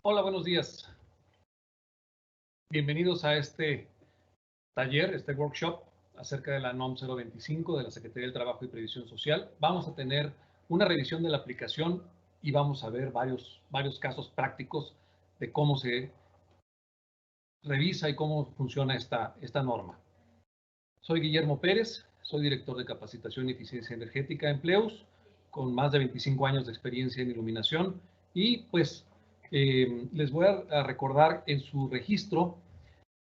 Hola, buenos días. Bienvenidos a este taller, este workshop acerca de la NOM 025 de la Secretaría del Trabajo y Previsión Social. Vamos a tener una revisión de la aplicación y vamos a ver varios casos prácticos de cómo se revisa y cómo funciona esta norma. Soy Guillermo Pérez, soy director de Capacitación y Eficiencia Energética Empleus, con más de 25 años de experiencia en iluminación y pues les voy a recordar en su registro.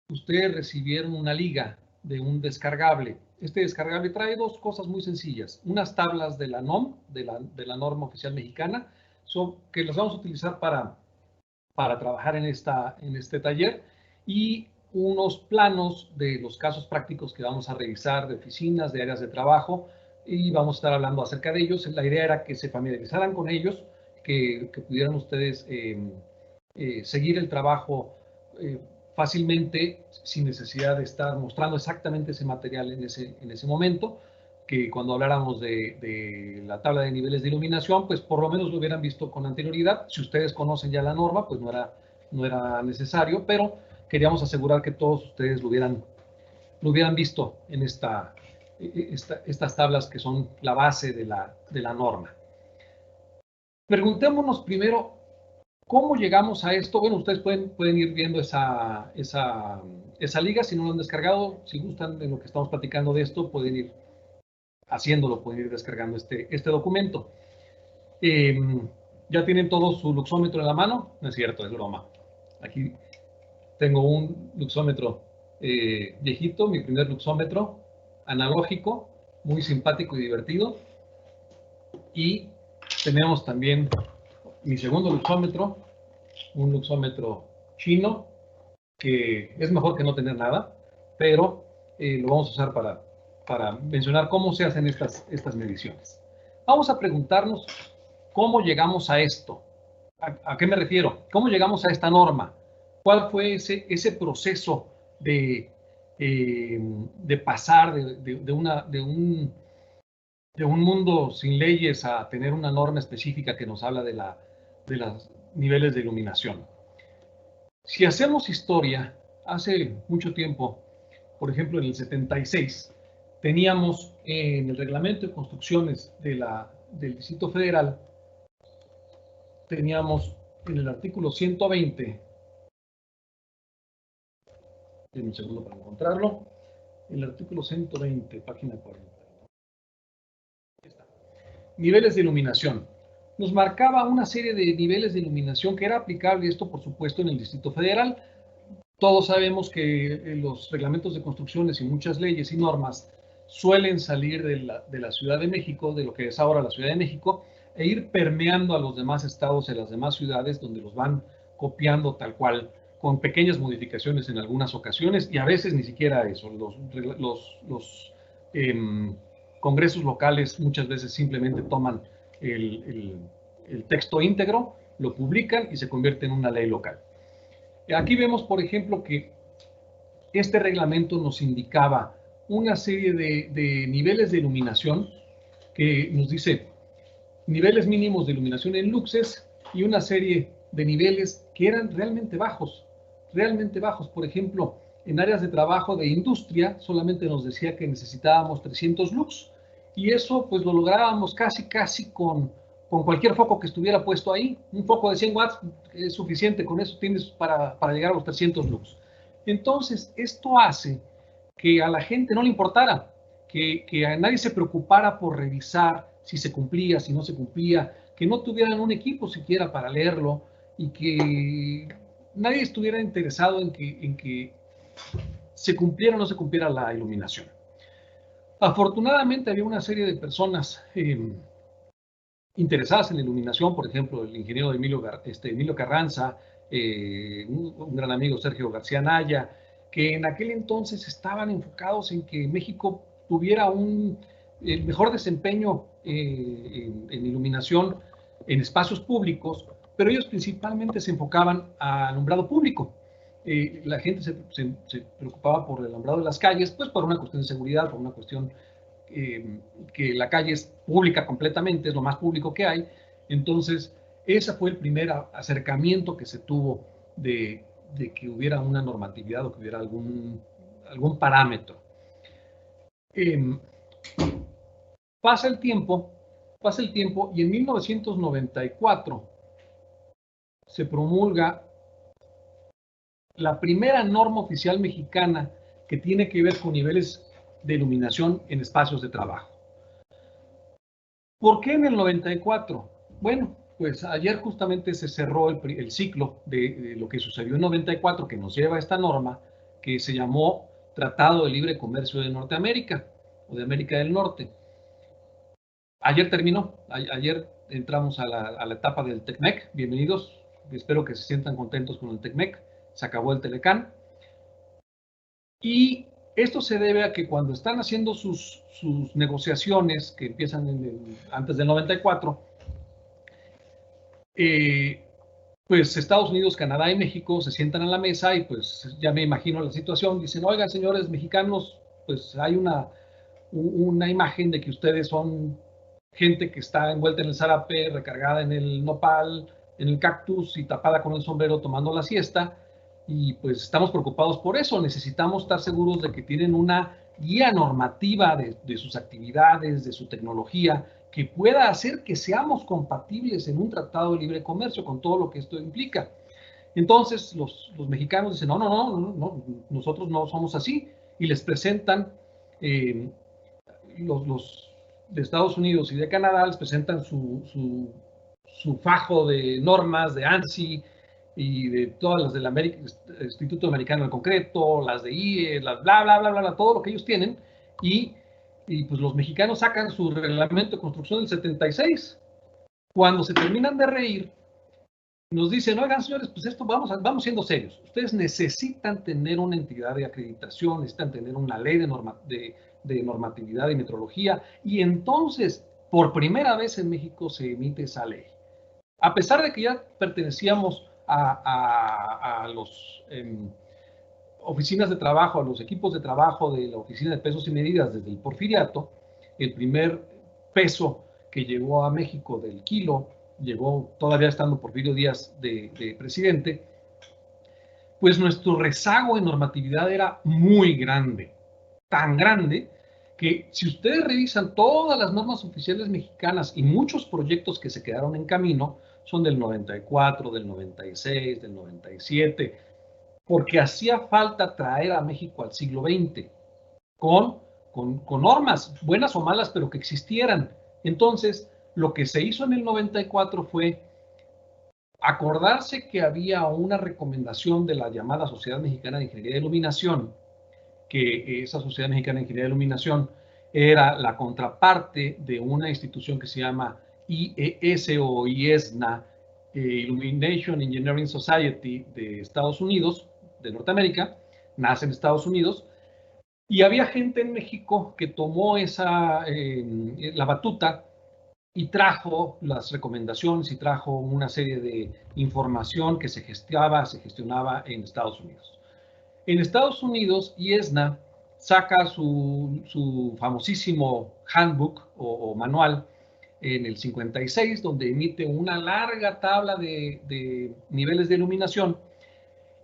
Ustedes recibieron una liga de un descargable. Este descargable trae dos cosas muy sencillas. Unas tablas de la NOM, de la norma oficial mexicana, que las vamos a utilizar para trabajar en este taller, y unos planos de los casos prácticos que vamos a revisar de oficinas, de áreas de trabajo, y vamos a estar hablando acerca de ellos. La idea era que se familiarizaran con ellos, que pudieran ustedes seguir el trabajo fácilmente, sin necesidad de estar mostrando exactamente ese material en ese momento, que cuando habláramos de la tabla de niveles de iluminación, pues por lo menos lo hubieran visto con anterioridad. Si ustedes conocen ya la norma, pues no era necesario, pero queríamos asegurar que todos ustedes lo hubieran visto en estas tablas que son la base de la norma. Preguntémonos primero, ¿cómo llegamos a esto? Bueno, ustedes pueden ir viendo esa liga. Si no lo han descargado, si gustan de lo que estamos platicando de esto, pueden ir haciéndolo, pueden ir descargando este documento. ¿Ya tienen todos su luxómetro en la mano? No es cierto, es broma. Aquí tengo un luxómetro viejito, mi primer luxómetro analógico, muy simpático y divertido. Y tenemos también mi segundo luxómetro, un luxómetro chino, que es mejor que no tener nada, pero lo vamos a usar para mencionar cómo se hacen estas mediciones. Vamos a preguntarnos cómo llegamos a esto. ¿A qué me refiero? ¿Cómo llegamos a esta norma? ¿Cuál fue ese proceso de pasar de un mundo sin leyes a tener una norma específica que nos habla de los niveles de iluminación? Si hacemos historia, hace mucho tiempo, por ejemplo en el 76, teníamos en el reglamento de construcciones del Distrito Federal, teníamos en el artículo 120, denme un segundo para encontrarlo, el artículo 120, página 40. Aquí está. Niveles de iluminación. Nos marcaba una serie de niveles de iluminación que era aplicable, esto por supuesto en el Distrito Federal. Todos sabemos que los reglamentos de construcciones y muchas leyes y normas suelen salir de la Ciudad de México, de lo que es ahora la Ciudad de México, e ir permeando a los demás estados y a las demás ciudades, donde los van copiando tal cual, con pequeñas modificaciones en algunas ocasiones, y a veces ni siquiera eso. Los congresos locales muchas veces simplemente toman el texto íntegro, lo publican y se convierte en una ley local. Aquí vemos, por ejemplo, que este reglamento nos indicaba una serie de niveles de iluminación, que nos dice niveles mínimos de iluminación en luxes y una serie de niveles que eran realmente bajos. Por ejemplo, en áreas de trabajo de industria solamente nos decía que necesitábamos 300 lux, y eso pues lo lográbamos casi con cualquier foco que estuviera puesto ahí. Un foco de 100 watts es suficiente, con eso tienes para llegar a los 300 lux. Entonces, esto hace que a la gente no le importara, que a nadie se preocupara por revisar si se cumplía, si no se cumplía, que no tuvieran un equipo siquiera para leerlo, y que nadie estuviera interesado en que se cumpliera o no se cumpliera la iluminación. Afortunadamente había una serie de personas interesadas en la iluminación, por ejemplo, el ingeniero Emilio Carranza, un gran amigo, Sergio García Naya, que en aquel entonces estaban enfocados en que México tuviera el mejor desempeño en iluminación en espacios públicos, pero ellos principalmente se enfocaban al alumbrado público. La gente se preocupaba por el alumbrado de las calles, pues por una cuestión de seguridad, por una cuestión que la calle es pública completamente, es lo más público que hay. Entonces, Ese fue el primer acercamiento que se tuvo de que hubiera una normatividad o que hubiera algún parámetro. Pasa el tiempo y en 1994 se promulga la primera norma oficial mexicana que tiene que ver con niveles de iluminación en espacios de trabajo. ¿Por qué en el 94? Bueno, pues ayer justamente se cerró el ciclo de lo que sucedió en 94, que nos lleva a esta norma, que se llamó Tratado de Libre Comercio de Norteamérica, o de América del Norte. Ayer terminó, ayer entramos a la etapa del TECMEC, bienvenidos, espero que se sientan contentos con el TECMEC, se acabó el Telecán. Y esto se debe a que cuando están haciendo sus negociaciones, que empiezan antes del 94, pues Estados Unidos, Canadá y México se sientan a la mesa y pues ya me imagino la situación, dicen, oigan señores mexicanos, pues hay una imagen de que ustedes son gente que está envuelta en el zarape, recargada en el nopal, en el cactus y tapada con el sombrero tomando la siesta, y pues estamos preocupados por eso. Necesitamos estar seguros de que tienen una guía normativa de sus actividades, de su tecnología, que pueda hacer que seamos compatibles en un tratado de libre comercio con todo lo que esto implica. Entonces los mexicanos dicen, no, nosotros no somos así, y les presentan los de Estados Unidos y de Canadá, les presentan su fajo de normas de ANSI y de todas las del Instituto Americano del Concreto, las de IE, las bla, todo lo que ellos tienen, y pues los mexicanos sacan su reglamento de construcción del 76. Cuando se terminan de reír, nos dicen, oigan señores, pues esto vamos siendo serios. Ustedes necesitan tener una entidad de acreditación, necesitan tener una ley de normatividad y metrología, y entonces, por primera vez en México se emite esa ley. A pesar de que ya pertenecíamos a los oficinas de trabajo, a los equipos de trabajo de la Oficina de Pesos y Medidas desde el Porfiriato, el primer peso que llegó a México del kilo, llegó todavía estando Porfirio Díaz de presidente, pues nuestro rezago en normatividad era muy grande, tan grande que si ustedes revisan todas las normas oficiales mexicanas y muchos proyectos que se quedaron en camino, son del 94, del 96, del 97, porque hacía falta traer a México al siglo XX con normas, buenas o malas, pero que existieran. Entonces, lo que se hizo en el 94 fue acordarse que había una recomendación de la llamada Sociedad Mexicana de Ingeniería de Iluminación, que esa Sociedad Mexicana de Ingeniería de Iluminación era la contraparte de una institución que se llama IES o IESNA, Illumination Engineering Society de Estados Unidos, de Norteamérica, nace en Estados Unidos, y había gente en México que tomó la batuta y trajo las recomendaciones y trajo una serie de información que se gestionaba en Estados Unidos. En Estados Unidos, IESNA saca su famosísimo handbook o manual en el 56, donde emite una larga tabla de niveles de iluminación,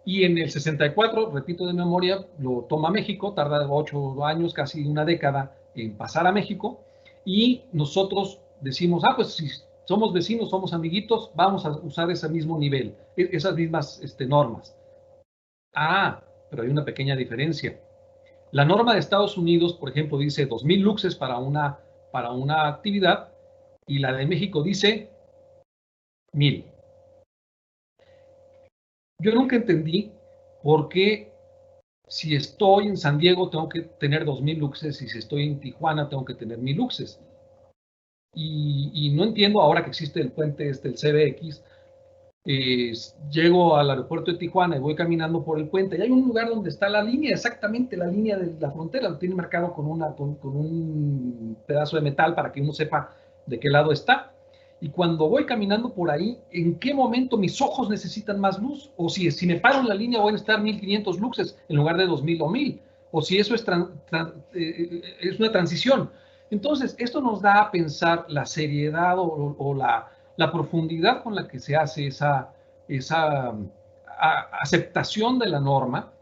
y en el 64, repito de memoria, lo toma México, tarda 8 años, casi una década en pasar a México, y nosotros decimos, pues si somos vecinos, somos amiguitos, vamos a usar ese mismo nivel, esas mismas normas. Pero hay una pequeña diferencia. La norma de Estados Unidos, por ejemplo, dice 2000 luxes para una actividad, y la de México dice 1000. Yo nunca entendí por qué si estoy en San Diego tengo que tener 2000 luxes y si estoy en Tijuana tengo que tener 1000 luxes. Y no entiendo ahora que existe el puente el CBX. Llego al aeropuerto de Tijuana y voy caminando por el puente y hay un lugar donde está la línea, exactamente la línea de la frontera, lo tiene marcado con un pedazo de metal para que uno sepa de qué lado está. Y cuando voy caminando por ahí, ¿en qué momento mis ojos necesitan más luz? O si me paro en la línea voy a estar 1500 luxes en lugar de 2000 o 1000. O si eso es una transición. Entonces, esto nos da a pensar la seriedad o la profundidad con la que se hace esa aceptación de la norma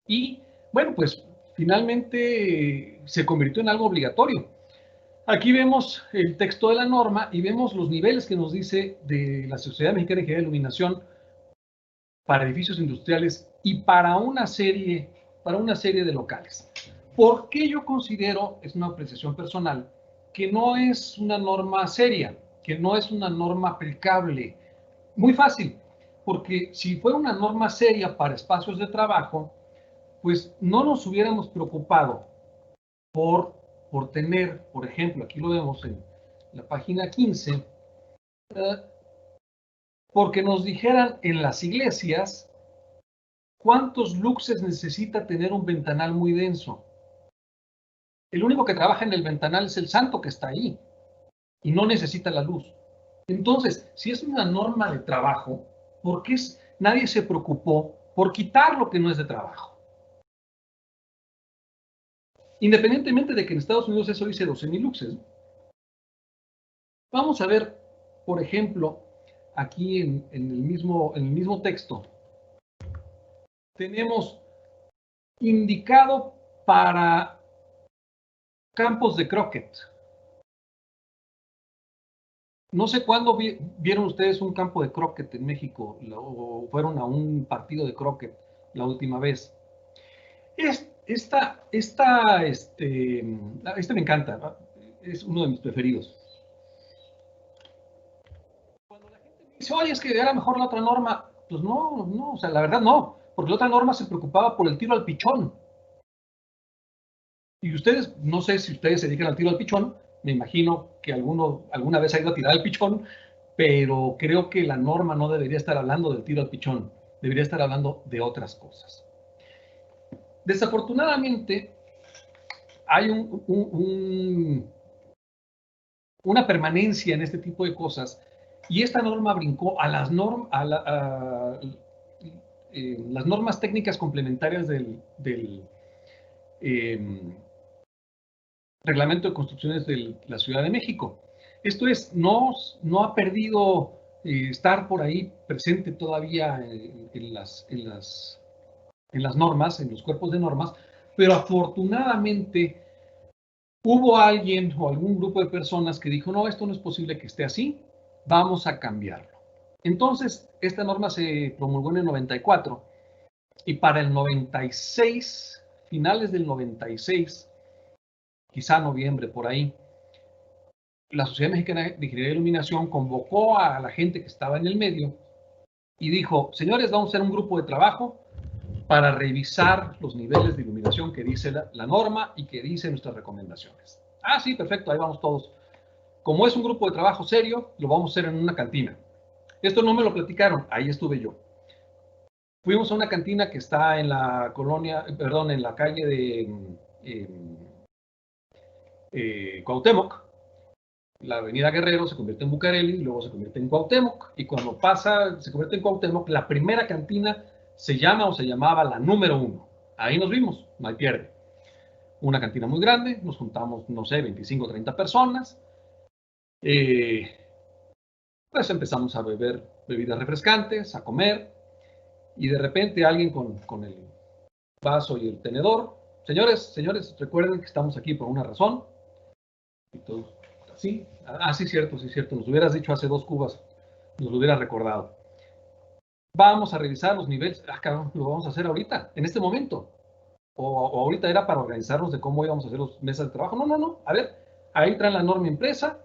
y, bueno, pues finalmente se convirtió en algo obligatorio. Aquí vemos el texto de la norma y vemos los niveles que nos dice de la Sociedad Mexicana de Ingeniería de Iluminación para edificios industriales y para una serie de locales. ¿Por qué yo considero, es una apreciación personal, que no es una norma seria, que no es una norma aplicable? Muy fácil, porque si fuera una norma seria para espacios de trabajo, pues no nos hubiéramos preocupado por tener, por ejemplo, aquí lo vemos en la página 15, porque nos dijeran en las iglesias cuántos luxes necesita tener un ventanal muy denso. El único que trabaja en el ventanal es el santo que está ahí y no necesita la luz. Entonces, si es una norma de trabajo, ¿por qué nadie se preocupó por quitar lo que no es de trabajo? Independientemente de que en Estados Unidos eso dice 12,000 luxes. Vamos a ver, por ejemplo, aquí en el mismo texto, tenemos indicado para campos de croquet. No sé cuándo vieron ustedes un campo de croquet en México o fueron a un partido de croquet la última vez. Este me encanta, es uno de mis preferidos. Cuando la gente me dice, oye, es que era mejor la otra norma, pues no, o sea, la verdad no, porque la otra norma se preocupaba por el tiro al pichón. Y ustedes, no sé si ustedes se dedican al tiro al pichón, me imagino que alguna vez ha ido a tirar al pichón, pero creo que la norma no debería estar hablando del tiro al pichón, debería estar hablando de otras cosas. Desafortunadamente, hay una permanencia en este tipo de cosas y esta norma brincó a las normas técnicas complementarias del Reglamento de Construcciones de la Ciudad de México. Esto es, no ha perdido estar por ahí presente todavía en las normas, en los cuerpos de normas, pero afortunadamente hubo alguien o algún grupo de personas que dijo, no, esto no es posible que esté así, vamos a cambiarlo. Entonces, esta norma se promulgó en el 94 y para el 96, finales del 96, quizá noviembre por ahí, la Sociedad Mexicana de Ingeniería de Iluminación convocó a la gente que estaba en el medio y dijo, señores, vamos a hacer un grupo de trabajo para revisar los niveles de iluminación que dice la norma y que dice nuestras recomendaciones. Ah, sí, perfecto, ahí vamos todos. Como es un grupo de trabajo serio, lo vamos a hacer en una cantina. Esto no me lo platicaron, ahí estuve yo. Fuimos a una cantina que está en la colonia, perdón, en la calle de Cuauhtémoc. La avenida Guerrero se convierte en Bucareli, luego se convierte en Cuauhtémoc, y cuando se convierte en Cuauhtémoc, la primera cantina se llamaba la número 1. Ahí nos vimos, no hay pierde. Una cantina muy grande, nos juntamos, no sé, 25 o 30 personas. Pues empezamos a beber bebidas refrescantes, a comer, y de repente alguien con el vaso y el tenedor, señores, recuerden que estamos aquí por una razón. Y todos, sí, sí, cierto, nos hubieras dicho hace 2 cubas, nos lo hubiera recordado. Vamos a revisar los niveles, cabrón, lo vamos a hacer ahorita, en este momento. O ahorita era para organizarnos de cómo íbamos a hacer los mesas de trabajo. No, a ver, ahí traen la norma impresa,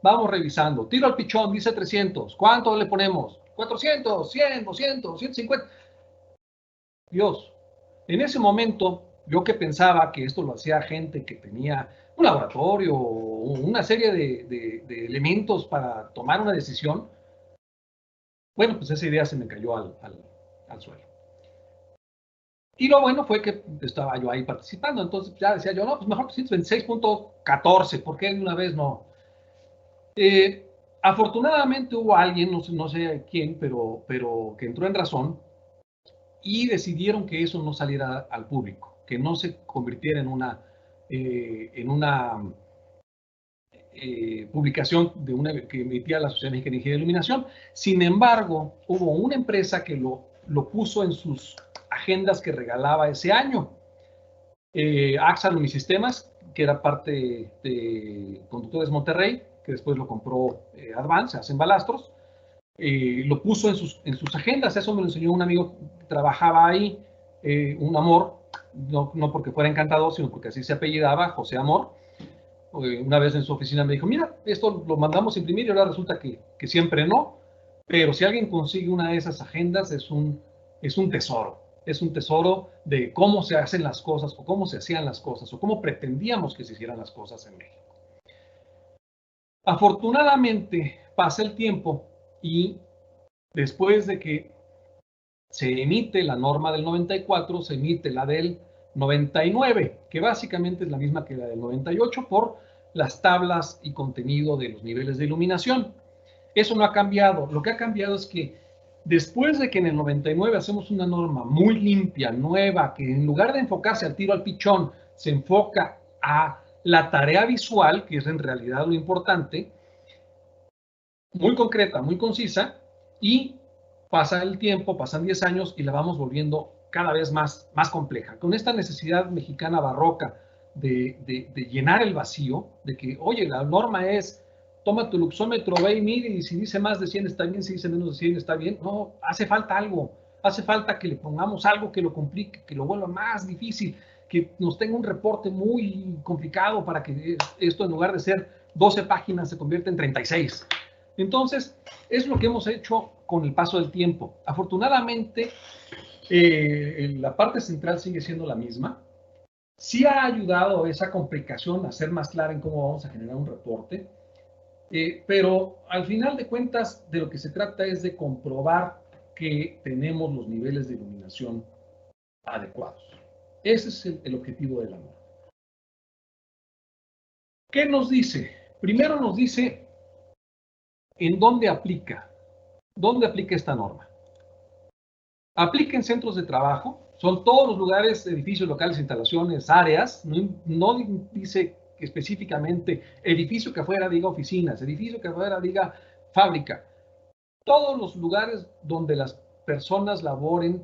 vamos revisando. Tiro al pichón, dice 300, ¿cuánto le ponemos? 400, 100, 200, 150. Dios, en ese momento, yo que pensaba que esto lo hacía gente que tenía un laboratorio o una serie de elementos para tomar una decisión, bueno, pues esa idea se me cayó al suelo. Y lo bueno fue que estaba yo ahí participando, entonces ya decía yo, no, pues mejor 126.14, ¿por qué de una vez no? Afortunadamente hubo alguien, no sé quién, pero que entró en razón y decidieron que eso no saliera al público, que no se convirtiera en una publicación que emitía la Sociedad Mexicana de Ingeniería de Iluminación. Sin embargo, hubo una empresa que lo puso en sus agendas que regalaba ese año. AXA Lumisistemas, que era parte de Conductores Monterrey, que después lo compró Advance, hacen balastros, lo puso en sus agendas. Eso me lo enseñó un amigo que trabajaba ahí, un Amor, no porque fuera encantador, sino porque así se apellidaba, José Amor. Una vez en su oficina me dijo, mira, esto lo mandamos a imprimir y ahora resulta que siempre no, pero si alguien consigue una de esas agendas es un tesoro. Es un tesoro de cómo se hacen las cosas o cómo se hacían las cosas o cómo pretendíamos que se hicieran las cosas en México. Afortunadamente pasa el tiempo y después de que se emite la norma del 94, se emite la del 99, que básicamente es la misma que la del 98 por las tablas y contenido de los niveles de iluminación. Eso no ha cambiado. Lo que ha cambiado es que después de que en el 99 hacemos una norma muy limpia, nueva, que en lugar de enfocarse al tiro al pichón, se enfoca a la tarea visual, que es en realidad lo importante, muy concreta, muy concisa, y pasa el tiempo, pasan 10 años y la vamos volviendo cada vez más compleja. Con esta necesidad mexicana barroca de llenar el vacío, de que, oye, la norma es, toma tu luxómetro, ve y mide, y si dice más de 100 está bien, si dice menos de 100 está bien. No, hace falta algo, hace falta que le pongamos algo que lo complique, que lo vuelva más difícil, que nos tenga un reporte muy complicado para que esto, en lugar de ser 12 páginas, se convierta en 36. Entonces, es lo que hemos hecho con el paso del tiempo. Afortunadamente, la parte central sigue siendo la misma. Sí ha ayudado esa complicación a ser más clara en cómo vamos a generar un reporte, pero al final de cuentas, de lo que se trata es de comprobar que tenemos los niveles de iluminación adecuados. Ese es el objetivo de la norma. ¿Qué nos dice? Primero nos dice en dónde aplica. ¿Dónde aplica esta norma? Aplica en centros de trabajo, son todos los lugares, edificios, locales, instalaciones, áreas, no dice específicamente edificio que afuera diga oficinas, edificio que afuera diga fábrica. Todos los lugares donde las personas laboren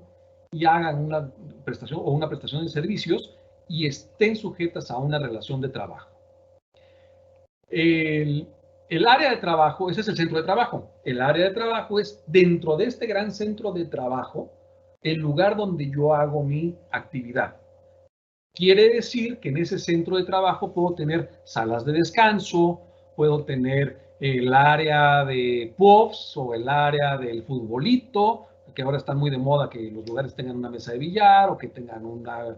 y hagan una prestación o una prestación de servicios y estén sujetas a una relación de trabajo. El área de trabajo, ese es el centro de trabajo. El área de trabajo es dentro de este gran centro de trabajo, el lugar donde yo hago mi actividad. Quiere decir que en ese centro de trabajo puedo tener salas de descanso, puedo tener el área de puffs o el área del futbolito, que ahora está muy de moda que los lugares tengan una mesa de billar o que tengan una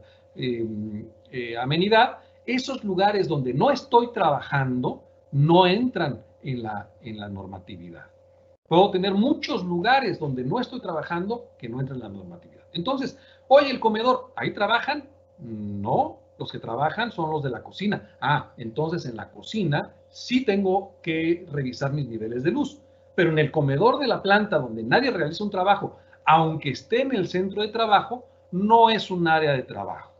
amenidad. Esos lugares donde no estoy trabajando no entran en la normatividad. Puedo tener muchos lugares donde no estoy trabajando que no entran en la normatividad. Entonces, oye, el comedor, ¿ahí trabajan? No, los que trabajan son los de la cocina. Entonces en la cocina sí tengo que revisar mis niveles de luz. Pero en el comedor de la planta donde nadie realiza un trabajo, aunque esté en el centro de trabajo, no es un área de trabajo.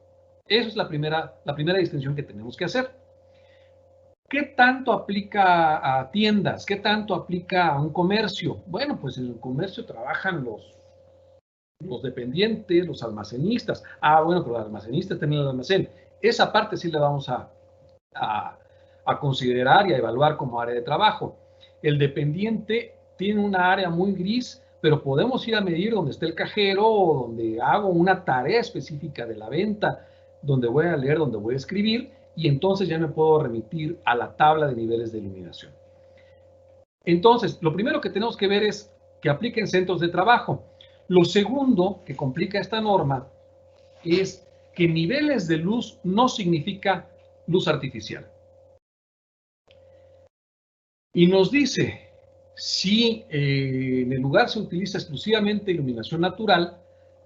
Esa es la primera distinción que tenemos que hacer. ¿Qué tanto aplica a tiendas? ¿Qué tanto aplica a un comercio? Bueno, pues en el comercio trabajan los dependientes, los almacenistas. Bueno, pero los almacenistas tienen el almacén. Esa parte sí la vamos a considerar y a evaluar como área de trabajo. El dependiente tiene una área muy gris, pero podemos ir a medir donde está el cajero o donde hago una tarea específica de la venta, donde voy a leer, donde voy a escribir, y entonces ya me puedo remitir a la tabla de niveles de iluminación. Entonces, lo primero que tenemos que ver es que apliquen centros de trabajo. Lo segundo que complica esta norma es que niveles de luz no significa luz artificial. Y nos dice, si en el lugar se utiliza exclusivamente iluminación natural,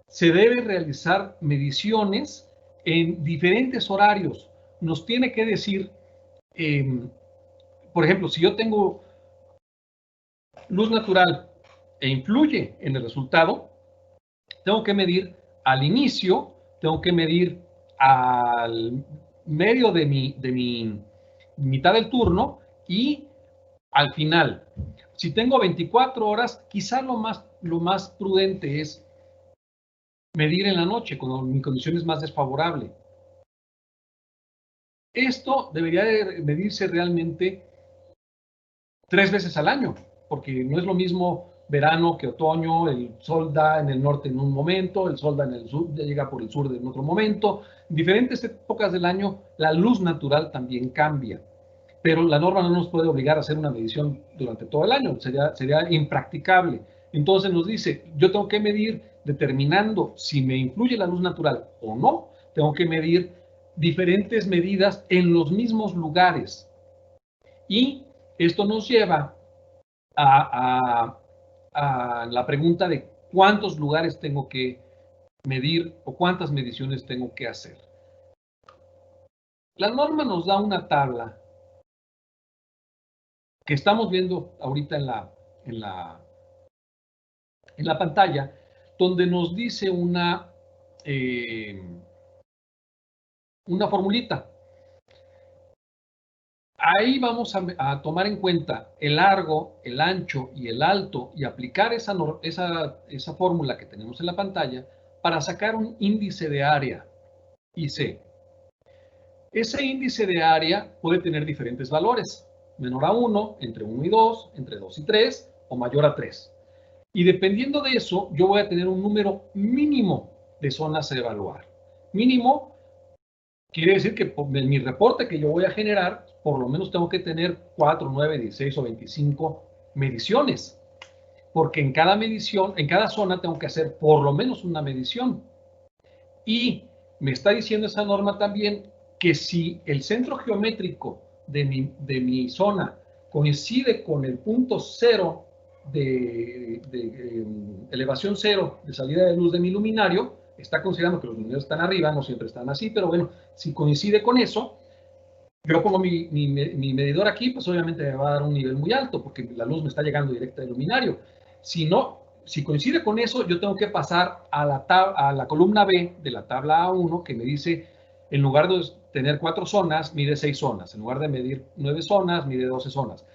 se debe realizar mediciones en diferentes horarios. Nos tiene que decir, por ejemplo, si yo tengo luz natural e influye en el resultado, tengo que medir al inicio, tengo que medir al medio de mi mitad del turno Y al final, si tengo 24 horas, quizá lo más prudente es medir en la noche, cuando mi condición es más desfavorable. Esto debería de medirse realmente 3 veces al año, porque no es lo mismo verano que otoño. El sol da en el norte en un momento, el sol da en el sur, ya llega por el sur en otro momento. En diferentes épocas del año, la luz natural también cambia, pero la norma no nos puede obligar a hacer una medición durante todo el año, sería impracticable. Entonces nos dice, yo tengo que medir determinando si me influye la luz natural o no, tengo que medir diferentes medidas en los mismos lugares. Y esto nos lleva a la pregunta de cuántos lugares tengo que medir o cuántas mediciones tengo que hacer. La norma nos da una tabla que estamos viendo ahorita en la pantalla, donde nos dice una formulita. Ahí vamos a tomar en cuenta el largo, el ancho y el alto y aplicar esa fórmula que tenemos en la pantalla para sacar un índice de área, IC. Ese índice de área puede tener diferentes valores, menor a 1, entre 1 y 2, entre 2 y 3 o mayor a 3. Y dependiendo de eso, yo voy a tener un número mínimo de zonas a evaluar. Mínimo quiere decir que en mi reporte que yo voy a generar, por lo menos tengo que tener 4, 9, 16 o 25 mediciones. Porque en cada medición, en cada zona tengo que hacer por lo menos una medición. Y me está diciendo esa norma también que si el centro geométrico de mi zona coincide con el punto cero de elevación cero de salida de luz de mi luminario, está considerando que los luminarios están arriba, no siempre están así, pero bueno, si coincide con eso, yo pongo mi medidor aquí, pues obviamente me va a dar un nivel muy alto, porque la luz me está llegando directa del luminario. Si no, si coincide con eso, yo tengo que pasar a la columna B de la tabla A1, que me dice, en lugar de tener 4 zonas, mide 6 zonas. En lugar de medir 9 zonas, mide 12 zonas.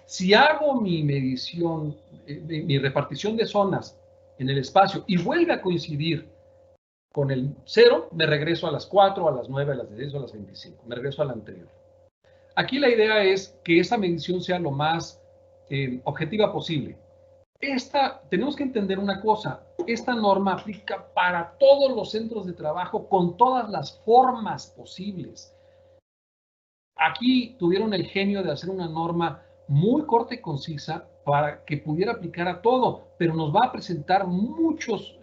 Si hago mi medición, mi repartición de zonas en el espacio y vuelve a coincidir con el 0, me regreso a las 4, a las 9, a las 16 o a las 25. Me regreso a la anterior. Aquí la idea es que esta medición sea lo más objetiva posible. Tenemos que entender una cosa, esta norma aplica para todos los centros de trabajo con todas las formas posibles. Aquí tuvieron el genio de hacer una norma muy corta y concisa para que pudiera aplicar a todo, pero nos va a presentar muchos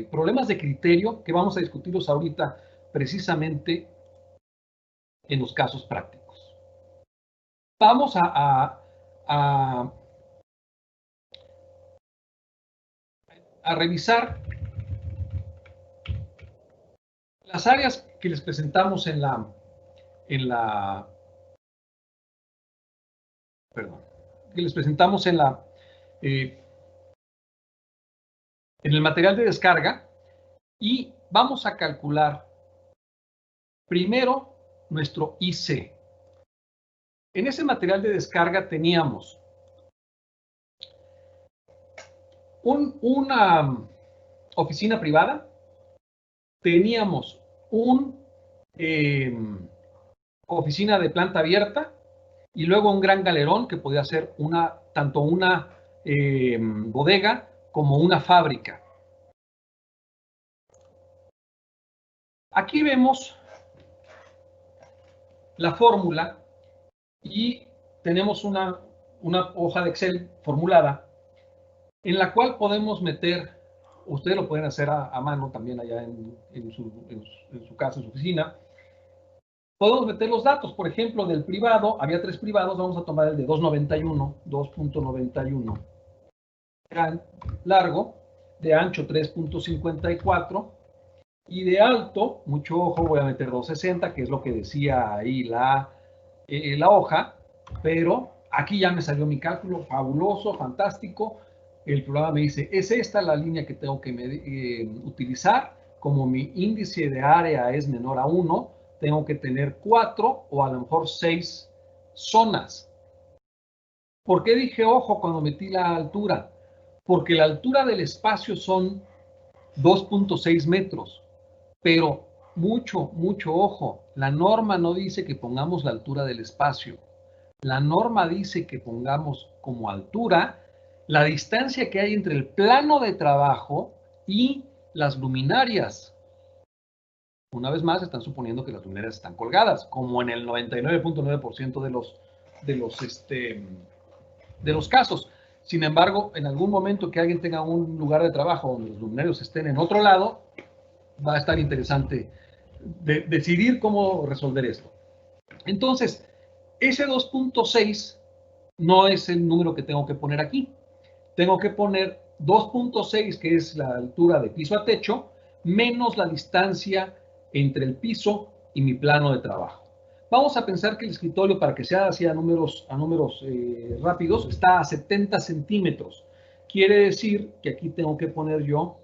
problemas de criterio que vamos a discutirlos ahorita precisamente en los casos prácticos. Vamos a revisar las áreas que les presentamos en el material de descarga, y vamos a calcular primero nuestro IC. En ese material de descarga teníamos una oficina privada, teníamos una oficina de planta abierta y luego un gran galerón que podía ser tanto una bodega como una fábrica. Aquí vemos la fórmula y tenemos una hoja de Excel formulada en la cual podemos meter, ustedes lo pueden hacer a mano también allá en su casa, en su oficina. Podemos meter los datos, por ejemplo, del privado, había 3 privados, vamos a tomar el de 2.91, largo, de ancho 3.54 y de alto, mucho ojo, voy a meter 260, que es lo que decía ahí la hoja, pero aquí ya me salió mi cálculo, fabuloso, fantástico. El programa me dice, es esta la línea que tengo que utilizar, como mi índice de área es menor a 1, tengo que tener 4 o a lo mejor 6 zonas. ¿Por qué dije ojo cuando metí la altura? Porque la altura del espacio son 2.6 metros, pero mucho ojo. La norma no dice que pongamos la altura del espacio. La norma dice que pongamos como altura la distancia que hay entre el plano de trabajo y las luminarias. Una vez más, están suponiendo que las luminarias están colgadas, como en el 99.9% de los casos. Sin embargo, en algún momento que alguien tenga un lugar de trabajo donde los luminarios estén en otro lado, va a estar interesante decidir cómo resolver esto. Entonces, ese 2.6 no es el número que tengo que poner aquí. Tengo que poner 2.6, que es la altura de piso a techo, menos la distancia entre el piso y mi plano de trabajo. Vamos a pensar que el escritorio, para que sea así a números rápidos, está a 70 centímetros. Quiere decir que aquí tengo que poner yo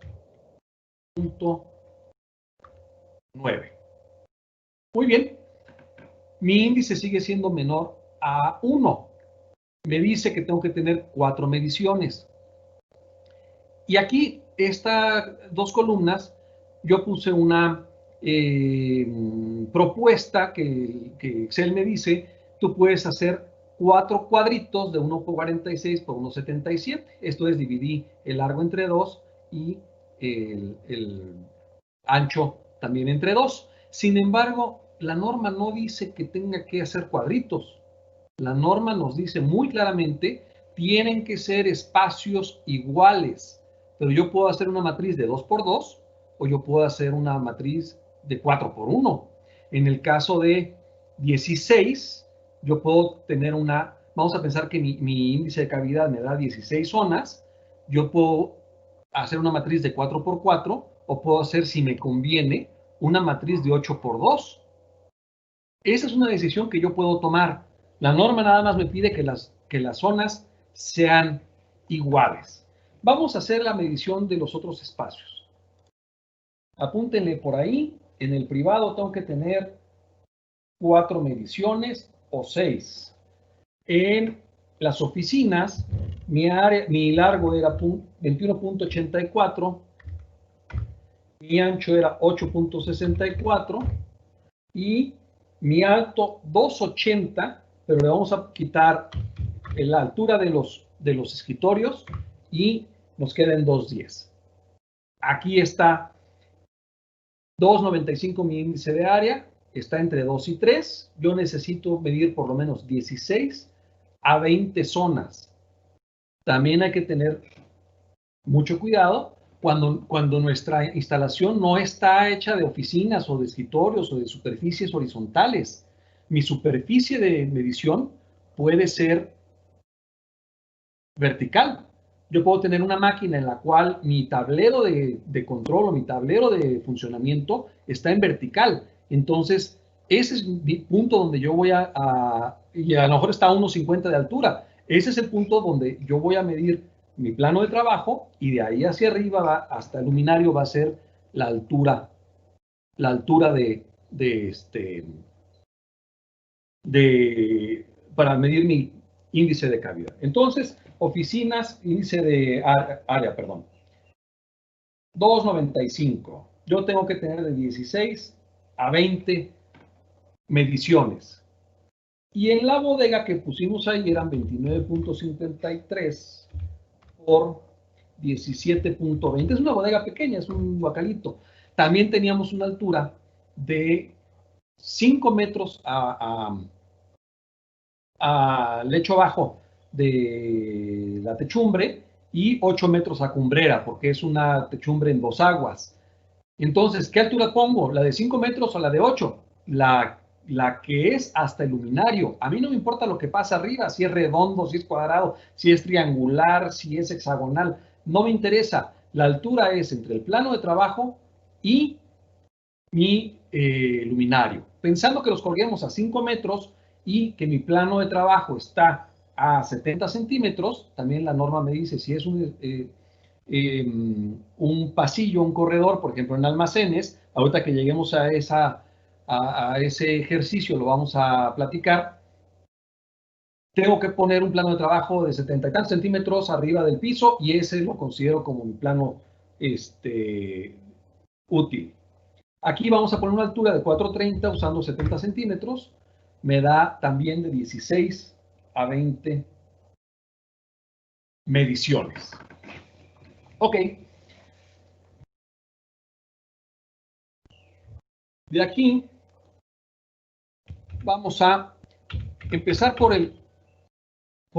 0.9. Muy bien. Mi índice sigue siendo menor a 1. Me dice que tengo que tener 4 mediciones. Y aquí, estas dos columnas, yo puse una propuesta que Excel me dice, tú puedes hacer 4 cuadritos de 1,46 por 1,77. Esto es, dividí el largo entre 2 y el ancho también entre 2. Sin embargo, la norma no dice que tenga que hacer cuadritos. La norma nos dice muy claramente, tienen que ser espacios iguales. Pero yo puedo hacer una matriz de 2 por 2 o yo puedo hacer una matriz de 4 por 1. En el caso de 16, yo puedo tener una, vamos a pensar que mi índice de cavidad me da 16 zonas, yo puedo hacer una matriz de 4 por 4 o puedo hacer, si me conviene, una matriz de 8 por 2. Esa es una decisión que yo puedo tomar. La norma nada más me pide que las zonas sean iguales. Vamos a hacer la medición de los otros espacios. Apúntenle por ahí. En el privado tengo que tener 4 mediciones o 6. En las oficinas, mi largo era 21.84, mi ancho era 8.64 y mi alto 2.80, pero le vamos a quitar la altura de los escritorios y nos queda en 2.10. Aquí está 2.95 mi índice de área, está entre 2 y 3. Yo necesito medir por lo menos 16 a 20 zonas. También hay que tener mucho cuidado cuando nuestra instalación no está hecha de oficinas o de escritorios o de superficies horizontales. Mi superficie de medición puede ser vertical. Yo puedo tener una máquina en la cual mi tablero de control o mi tablero de funcionamiento está en vertical. Entonces, ese es mi punto donde yo voy y a lo mejor está a 1,50 de altura. Ese es el punto donde yo voy a medir mi plano de trabajo y de ahí hacia arriba hasta el luminario va a ser la altura para medir mi índice de cavidad. Entonces, oficinas, índice de área, perdón. 2.95. Yo tengo que tener de 16 a 20 mediciones. Y en la bodega que pusimos ahí eran 29.53 por 17.20. Es una bodega pequeña, es un guacalito. También teníamos una altura de 5 metros a lecho bajo de la techumbre y 8 metros a cumbrera, porque es una techumbre en 2 aguas. Entonces, ¿qué altura pongo? ¿La de 5 metros o la de 8? La que es hasta el luminario. A mí no me importa lo que pasa arriba, si es redondo, si es cuadrado, si es triangular, si es hexagonal. No me interesa. La altura es entre el plano de trabajo y mi luminario. Pensando que los colguemos a 5 metros y que mi plano de trabajo está a 70 centímetros, también la norma me dice si es un pasillo, un corredor, por ejemplo en almacenes, ahorita que lleguemos a ese ejercicio lo vamos a platicar, tengo que poner un plano de trabajo de 70 y tantos centímetros arriba del piso y ese lo considero como mi plano útil. Aquí vamos a poner una altura de 430 usando 70 centímetros. Me da también de 16 a 20 mediciones. Ok. De aquí vamos a empezar por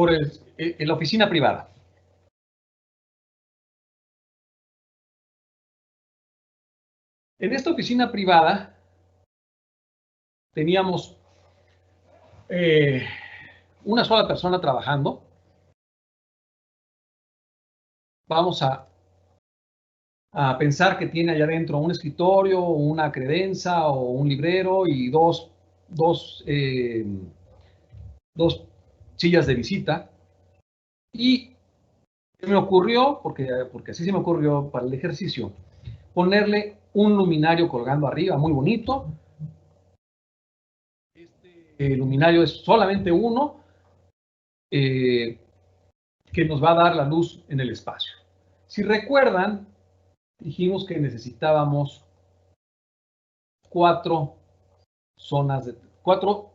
la oficina privada. En esta oficina privada teníamos una sola persona trabajando. Vamos a pensar que tiene allá adentro un escritorio, una credenza o un librero y dos sillas de visita. Y me ocurrió, porque así se me ocurrió para el ejercicio, ponerle un luminario colgando arriba, muy bonito. Este luminario es solamente uno, que nos va a dar la luz en el espacio. Si recuerdan, dijimos que necesitábamos cuatro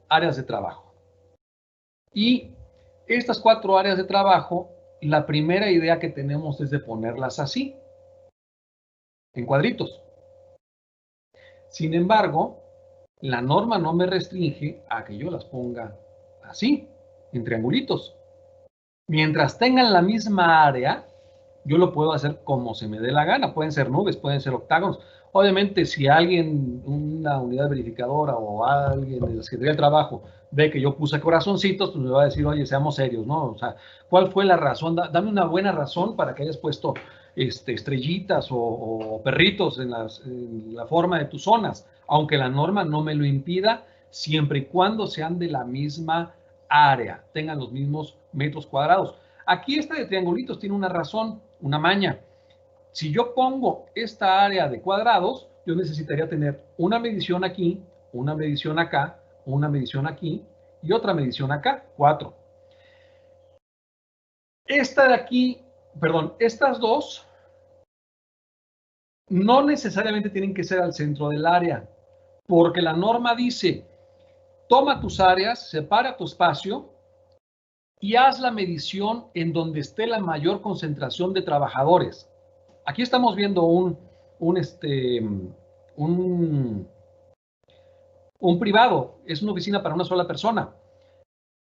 áreas de trabajo. Y estas 4 áreas de trabajo, la primera idea que tenemos es de ponerlas así, en cuadritos. Sin embargo, la norma no me restringe a que yo las ponga así, en triangulitos. Mientras tengan la misma área, yo lo puedo hacer como se me dé la gana. Pueden ser nubes, pueden ser octágonos. Obviamente, si alguien, una unidad verificadora o alguien de la Secretaría del Trabajo ve que yo puse corazoncitos, pues me va a decir, oye, seamos serios, ¿no? O sea, ¿cuál fue la razón? Dame una buena razón para que hayas puesto estrellitas o perritos en la forma de tus zonas, aunque la norma no me lo impida, siempre y cuando sean de la misma área, tengan los mismos metros cuadrados. Aquí esta de triangulitos tiene una razón, una maña. Si yo pongo esta área de cuadrados, yo necesitaría tener una medición aquí, una medición acá, una medición aquí y otra medición acá, 4. Esta de aquí, perdón, estas dos no necesariamente tienen que ser al centro del área, porque la norma dice, toma tus áreas, separa tu espacio y haz la medición en donde esté la mayor concentración de trabajadores. Aquí estamos viendo un privado, es una oficina para una sola persona,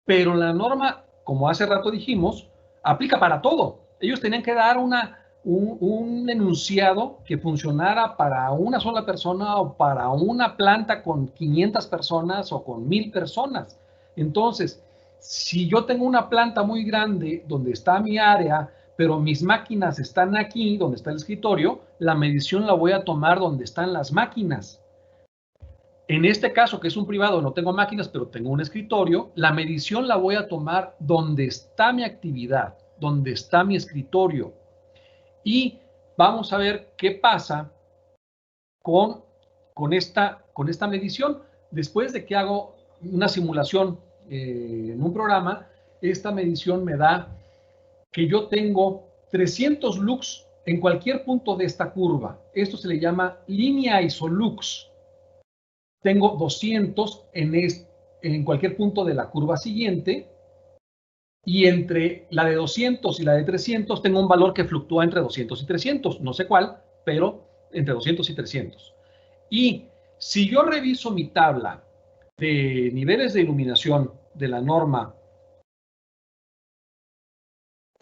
pero la norma, como hace rato dijimos, aplica para todo. Ellos tenían que dar un enunciado que funcionara para una sola persona o para una planta con 500 personas o con 1000 personas. Entonces, si yo tengo una planta muy grande donde está mi área, pero mis máquinas están aquí, donde está el escritorio, la medición la voy a tomar donde están las máquinas. En este caso, que es un privado, no tengo máquinas, pero tengo un escritorio, la medición la voy a tomar donde está mi actividad, donde está mi escritorio. Y vamos a ver qué pasa con esta medición. Después de que hago una simulación en un programa, esta medición me da que yo tengo 300 lux en cualquier punto de esta curva. Esto se le llama línea isolux. Tengo 200 en cualquier punto de la curva siguiente, y entre la de 200 y la de 300 tengo un valor que fluctúa entre 200 y 300, no sé cuál, pero entre 200 y 300. Y si yo reviso mi tabla de niveles de iluminación de la norma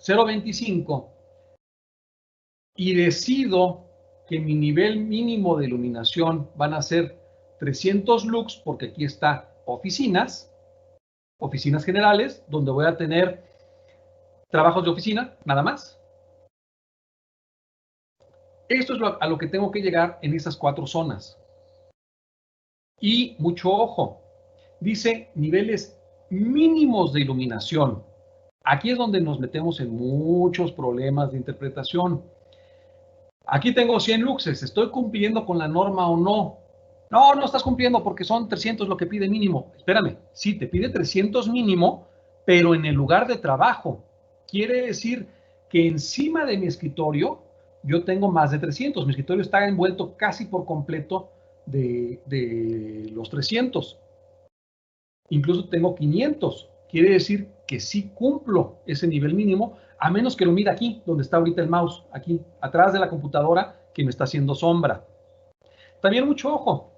025 y decido que mi nivel mínimo de iluminación van a ser 300 lux, porque aquí está oficinas generales, donde voy a tener trabajos de oficina, nada más. Esto es a lo que tengo que llegar en esas 4 zonas. Y mucho ojo, dice niveles mínimos de iluminación. Aquí es donde nos metemos en muchos problemas de interpretación. Aquí tengo 100 luxes, ¿estoy cumpliendo con la norma o no? No, no estás cumpliendo porque son 300 lo que pide mínimo. Espérame, sí, te pide 300 mínimo, pero en el lugar de trabajo. Quiere decir que encima de mi escritorio yo tengo más de 300. Mi escritorio está envuelto casi por completo de los 300. Incluso tengo 500. Quiere decir que sí cumplo ese nivel mínimo, a menos que lo mida aquí, donde está ahorita el mouse, aquí, atrás de la computadora, que me está haciendo sombra. También mucho ojo,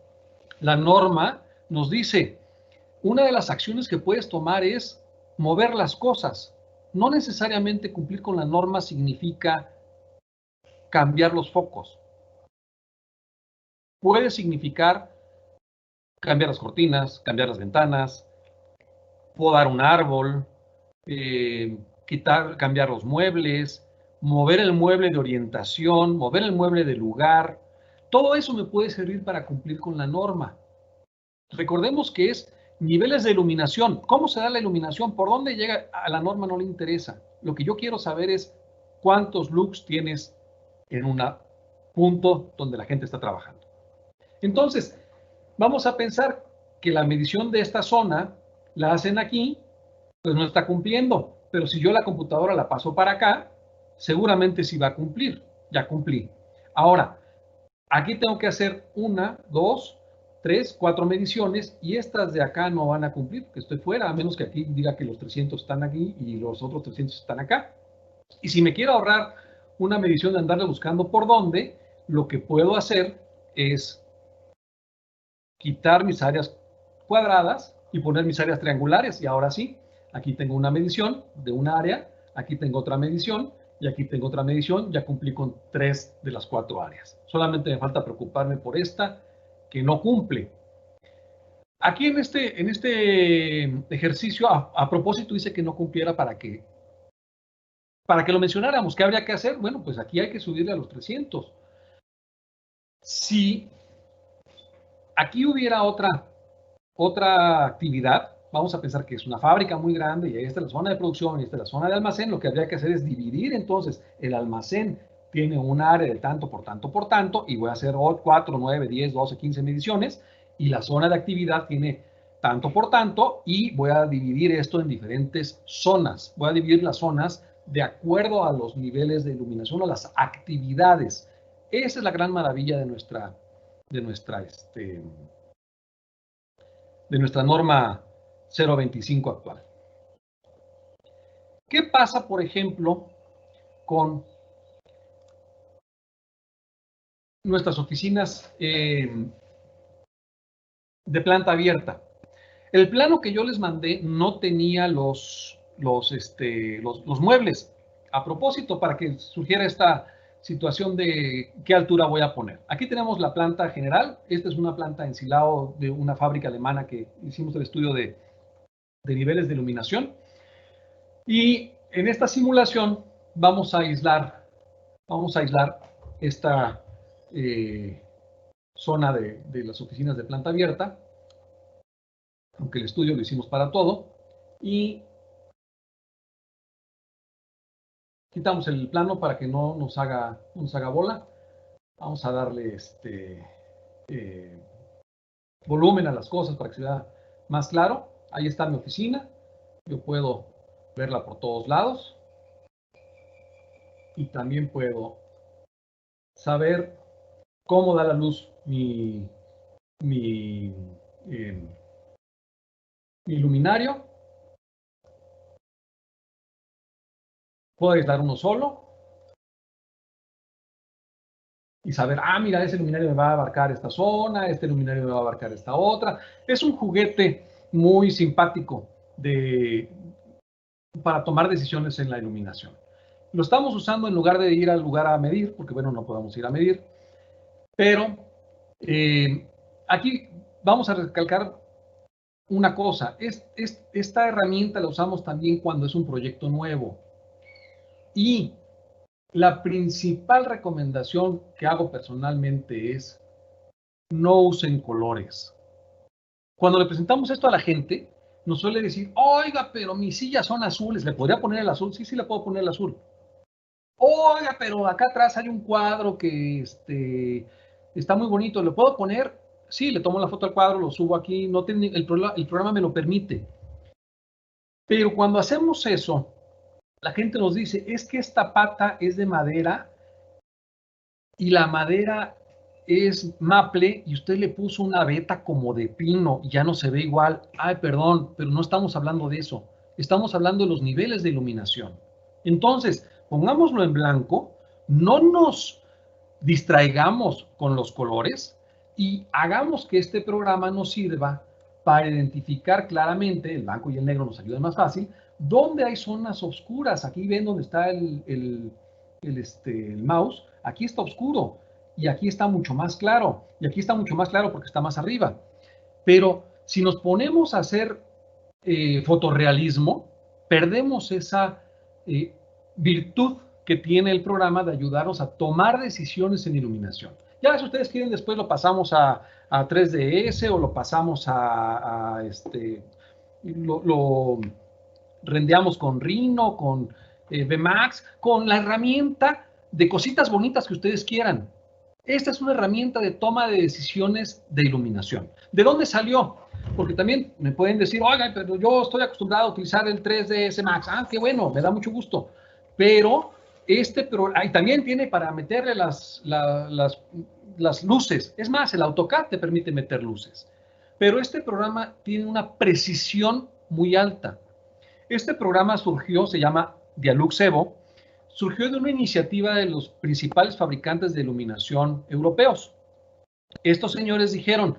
la norma nos dice, una de las acciones que puedes tomar es mover las cosas. No necesariamente cumplir con la norma significa cambiar los focos. Puede significar cambiar las cortinas, cambiar las ventanas, podar un árbol, cambiar los muebles, mover el mueble de orientación, mover el mueble de lugar. Todo eso me puede servir para cumplir con la norma. Recordemos que es niveles de iluminación. ¿Cómo se da la iluminación? ¿Por dónde llega? A la norma no le interesa. Lo que yo quiero saber es cuántos lux tienes en un punto donde la gente está trabajando. Entonces, vamos a pensar que la medición de esta zona la hacen aquí, pues no está cumpliendo. Pero si yo la computadora la paso para acá, seguramente sí va a cumplir. Ya cumplí. Ahora, aquí tengo que hacer 1, 2, 3, 4 mediciones y estas de acá no van a cumplir porque estoy fuera, a menos que aquí diga que los 300 están aquí y los otros 300 están acá. Y si me quiero ahorrar una medición de andarle buscando por dónde, lo que puedo hacer es quitar mis áreas cuadradas y poner mis áreas triangulares. Y ahora sí, aquí tengo una medición de un área, aquí tengo otra medición y aquí tengo otra medición. Ya cumplí con 3 de las 4 áreas. Solamente me falta preocuparme por esta que no cumple. Aquí en este ejercicio, a propósito, dice que no cumpliera para que lo mencionáramos. ¿Qué habría que hacer? Bueno, pues aquí hay que subirle a los 300. Si aquí hubiera otra actividad, vamos a pensar que es una fábrica muy grande y ahí está la zona de producción y esta es la zona de almacén, lo que habría que hacer es dividir entonces el almacén tiene un área de tanto por tanto por tanto y voy a hacer 4, 9, 10, 12, 15 mediciones y la zona de actividad tiene tanto por tanto y voy a dividir esto en diferentes zonas. Voy a dividir las zonas de acuerdo a los niveles de iluminación o las actividades. Esa es la gran maravilla de nuestra norma 025 actual. ¿Qué pasa, por ejemplo, con nuestras oficinas de planta abierta? El plano que yo les mandé no tenía los muebles. A propósito, para que surgiera esta situación de qué altura voy a poner. Aquí tenemos la planta general. Esta es una planta en Silao de una fábrica alemana que hicimos el estudio de niveles de iluminación. Y en esta simulación vamos a aislar esta zona de las oficinas de planta abierta, aunque el estudio lo hicimos para todo, y quitamos el plano para que no nos haga bola. Vamos a darle volumen a las cosas para que se vea más claro. Ahí está mi oficina. Yo puedo verla por todos lados. Y también puedo saber cómo da la luz mi luminario. Puedo aislar uno solo y saber, mira, ese luminario me va a abarcar esta zona, este luminario me va a abarcar esta otra. Es un juguete muy simpático para tomar decisiones en la iluminación. Lo estamos usando en lugar de ir al lugar a medir, porque bueno, no podemos ir a medir, pero aquí vamos a recalcar una cosa, esta herramienta la usamos también cuando es un proyecto nuevo. Y la principal recomendación que hago personalmente es no usen colores. Cuando le presentamos esto a la gente, nos suele decir, oiga, pero mis sillas son azules, ¿le podría poner el azul? Sí, sí le puedo poner el azul. Oiga, pero acá atrás hay un cuadro que está muy bonito, ¿le puedo poner? Sí, le tomo la foto al cuadro, lo subo aquí, no tiene, el programa me lo permite. Pero cuando hacemos eso, la gente nos dice, es que esta pata es de madera y la madera es maple y usted le puso una veta como de pino y ya no se ve igual. Ay, perdón, pero no estamos hablando de eso. Estamos hablando de los niveles de iluminación. Entonces, pongámoslo en blanco, no nos distraigamos con los colores y hagamos que este programa nos sirva para identificar claramente, el blanco y el negro nos ayudan más fácil, dónde hay zonas oscuras. Aquí ven dónde está el mouse, aquí está oscuro y aquí está mucho más claro y aquí está mucho más claro porque está más arriba. Pero si nos ponemos a hacer fotorrealismo, perdemos esa virtud que tiene el programa de ayudarnos a tomar decisiones en iluminación. Ya si ustedes quieren, después lo pasamos a 3ds o lo pasamos lo rendeamos con Rhino, con VMAX, con la herramienta de cositas bonitas que ustedes quieran. Esta es una herramienta de toma de decisiones de iluminación. ¿De dónde salió? Porque también me pueden decir, oiga, pero yo estoy acostumbrado a utilizar el 3ds Max. Ah, qué bueno, me da mucho gusto. Pero ahí también tiene para meterle las luces. Es más, el AutoCAD te permite meter luces. Pero este programa tiene una precisión muy alta. Este programa surgió, se llama Dialux Evo, surgió de una iniciativa de los principales fabricantes de iluminación europeos. Estos señores dijeron,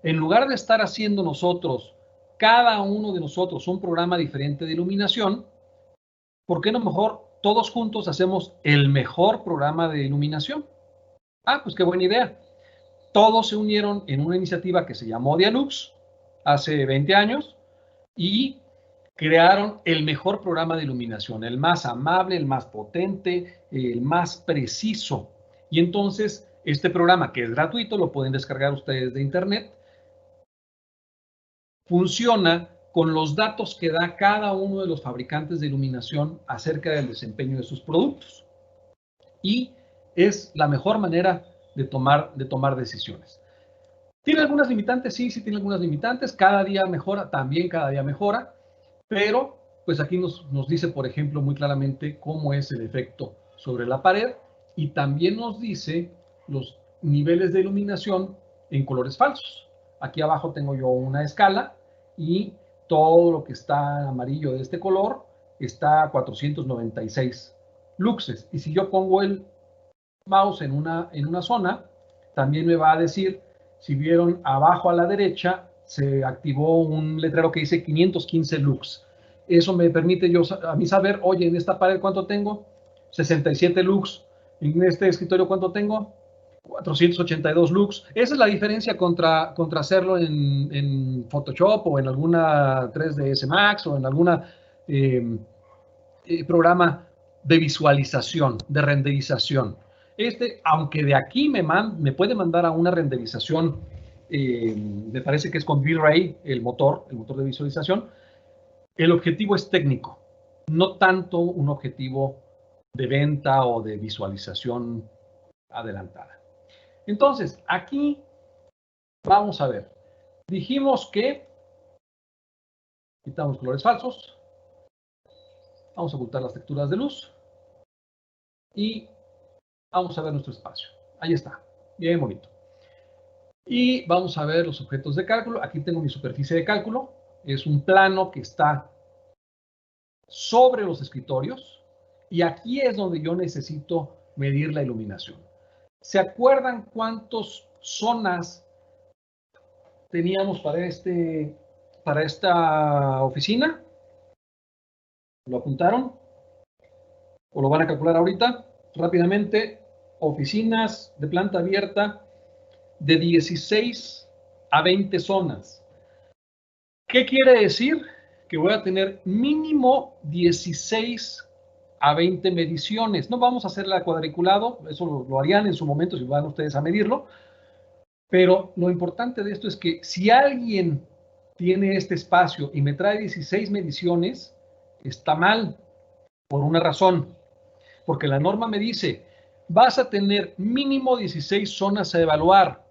en lugar de estar haciendo nosotros, cada uno de nosotros, un programa diferente de iluminación, ¿por qué no mejor todos juntos hacemos el mejor programa de iluminación? Ah, pues qué buena idea. Todos se unieron en una iniciativa que se llamó Dialux hace 20 años y crearon el mejor programa de iluminación, el más amable, el más potente, el más preciso. Y entonces, este programa, que es gratuito, lo pueden descargar ustedes de internet, funciona con los datos que da cada uno de los fabricantes de iluminación acerca del desempeño de sus productos. Y es la mejor manera de tomar decisiones. ¿Tiene algunas limitantes? Sí, sí tiene algunas limitantes. Cada día mejora, también cada día mejora. Pero, pues aquí nos dice, por ejemplo, muy claramente cómo es el efecto sobre la pared y también nos dice los niveles de iluminación en colores falsos. Aquí abajo tengo yo una escala y todo lo que está amarillo de este color está a 496 luxes. Y si yo pongo el mouse en una zona, también me va a decir, si vieron abajo a la derecha, se activó un letrero que dice 515 lux. Eso me permite a mí saber, oye, en esta pared, ¿cuánto tengo? 67 lux. En este escritorio, ¿cuánto tengo? 482 lux. Esa es la diferencia contra hacerlo en Photoshop o en alguna 3ds Max o en alguna programa de visualización, de renderización. Aunque de aquí me puede mandar a una renderización, me parece que es con V-Ray, el motor de visualización, el objetivo es técnico, no tanto un objetivo de venta o de visualización adelantada. Entonces, aquí vamos a ver. Dijimos que quitamos colores falsos, vamos a ocultar las texturas de luz y vamos a ver nuestro espacio. Ahí está, bien bonito. Y vamos a ver los objetos de cálculo. Aquí tengo mi superficie de cálculo. Es un plano que está sobre los escritorios. Y aquí es donde yo necesito medir la iluminación. ¿Se acuerdan cuántas zonas teníamos para esta oficina? ¿Lo apuntaron? ¿O lo van a calcular ahorita? Rápidamente, oficinas de planta abierta de 16 a 20 zonas. ¿Qué quiere decir? Que voy a tener mínimo 16 a 20 mediciones. No vamos a hacerla cuadriculado, eso lo harían en su momento si van ustedes a medirlo, pero lo importante de esto es que si alguien tiene este espacio y me trae 16 mediciones, está mal, por una razón, porque la norma me dice, vas a tener mínimo 16 zonas a evaluar,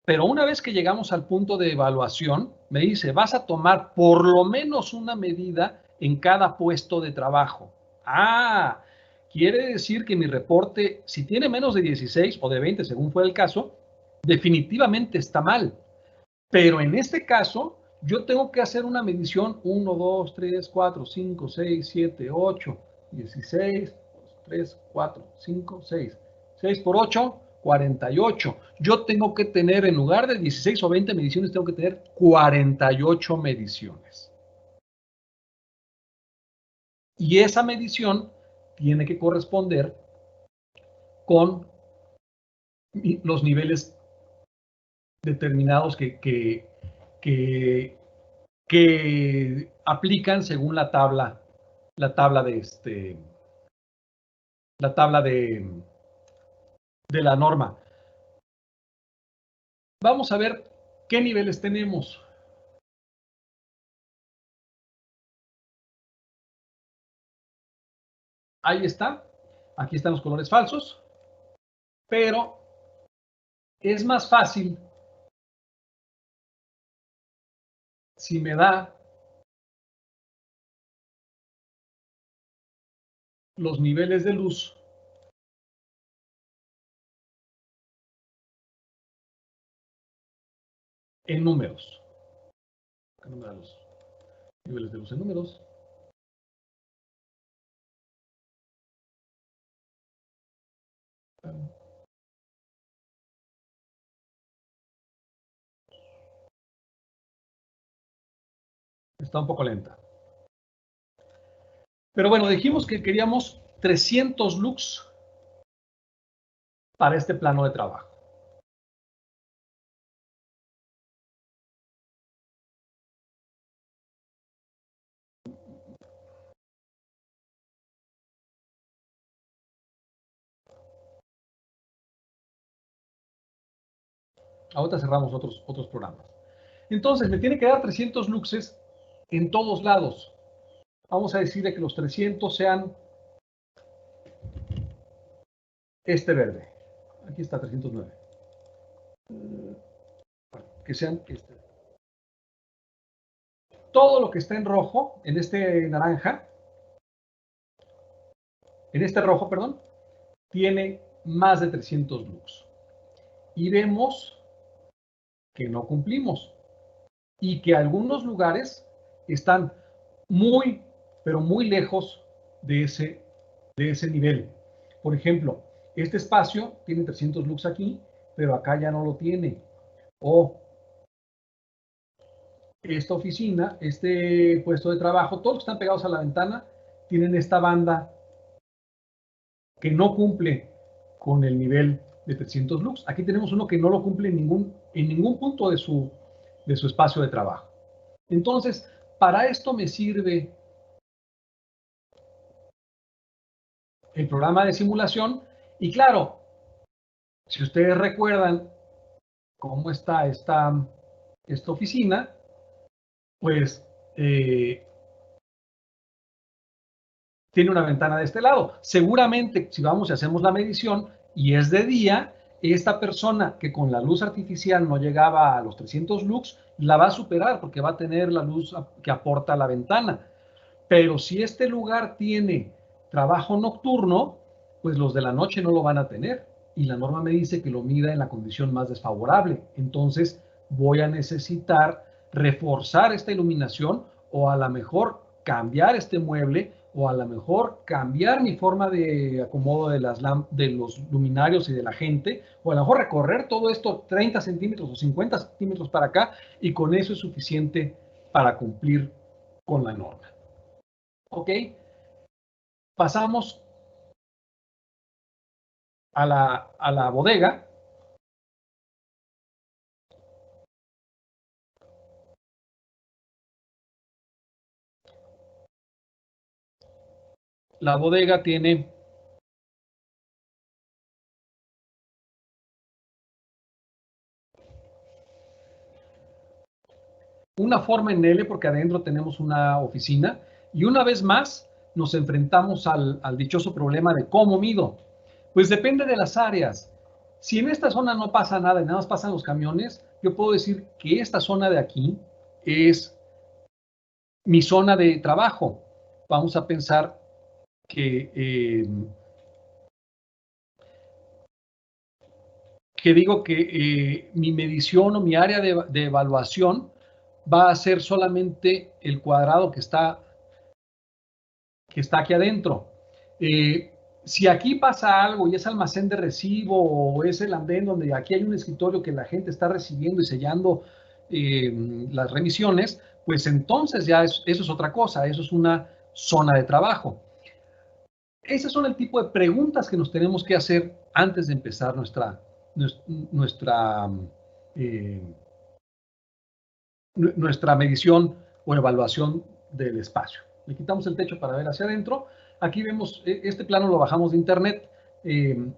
pero una vez que llegamos al punto de evaluación, me dice, vas a tomar por lo menos una medida en cada puesto de trabajo. Ah, quiere decir que mi reporte, si tiene menos de 16 o de 20, según fue el caso, definitivamente está mal. Pero en este caso, yo tengo que hacer una medición 1, 2, 3, 4, 5, 6, 7, 8, 16, 3, 4, 5, 6. 6 por 8, 48. Yo tengo que tener, en lugar de 16 o 20 mediciones, tengo que tener 48 mediciones. Y esa medición tiene que corresponder con los niveles determinados que aplican según la tabla de la norma. Vamos a ver qué niveles tenemos. Ahí está. Aquí están los colores falsos. Pero es más fácil si me da los niveles de luz en números. Los niveles de luz en números. Está un poco lenta. Pero bueno, dijimos que queríamos 300 lux para este plano de trabajo. Ahorita cerramos otros programas. Entonces, me tiene que dar 300 luxes en todos lados. Vamos a decirle que los 300 sean este verde. Aquí está 309. Que sean este. Todo lo que está en rojo, en este naranja, en este rojo, perdón, tiene más de 300 lux. Y vemos que no cumplimos y que algunos lugares están muy, pero muy lejos de ese nivel. Por ejemplo, este espacio tiene 300 lux aquí, pero acá ya no lo tiene. O esta oficina, este puesto de trabajo, todos los que están pegados a la ventana tienen esta banda que no cumple con el nivel de 300 lux. Aquí tenemos uno que no lo cumple en ningún punto de su espacio de trabajo. Entonces, para esto me sirve el programa de simulación. Y claro, si ustedes recuerdan cómo está esta oficina, pues tiene una ventana de este lado. Seguramente, si vamos y hacemos la medición y es de día, esta persona que con la luz artificial no llegaba a los 300 lux, la va a superar porque va a tener la luz que aporta la ventana. Pero si este lugar tiene trabajo nocturno, pues los de la noche no lo van a tener. Y la norma me dice que lo mida en la condición más desfavorable. Entonces voy a necesitar reforzar esta iluminación o a lo mejor cambiar este mueble o a lo mejor cambiar mi forma de acomodo de los luminarios y de la gente, o a lo mejor recorrer todo esto 30 centímetros o 50 centímetros para acá, y con eso es suficiente para cumplir con la norma. ¿Ok? Pasamos a la bodega. La bodega tiene una forma en L porque adentro tenemos una oficina y una vez más nos enfrentamos al dichoso problema de cómo mido. Pues depende de las áreas. Si en esta zona no pasa nada y nada más pasan los camiones, yo puedo decir que esta zona de aquí es mi zona de trabajo. vamos a pensar que digo que mi medición o mi área de evaluación va a ser solamente el cuadrado que está aquí adentro. Si aquí pasa algo y es almacén de recibo o es el andén donde aquí hay un escritorio que la gente está recibiendo y sellando las remisiones, pues entonces ya eso es otra cosa, eso es una zona de trabajo. Esos son el tipo de preguntas que nos tenemos que hacer antes de empezar nuestra medición o evaluación del espacio. Le quitamos el techo para ver hacia adentro. Aquí vemos, este plano lo bajamos de internet, de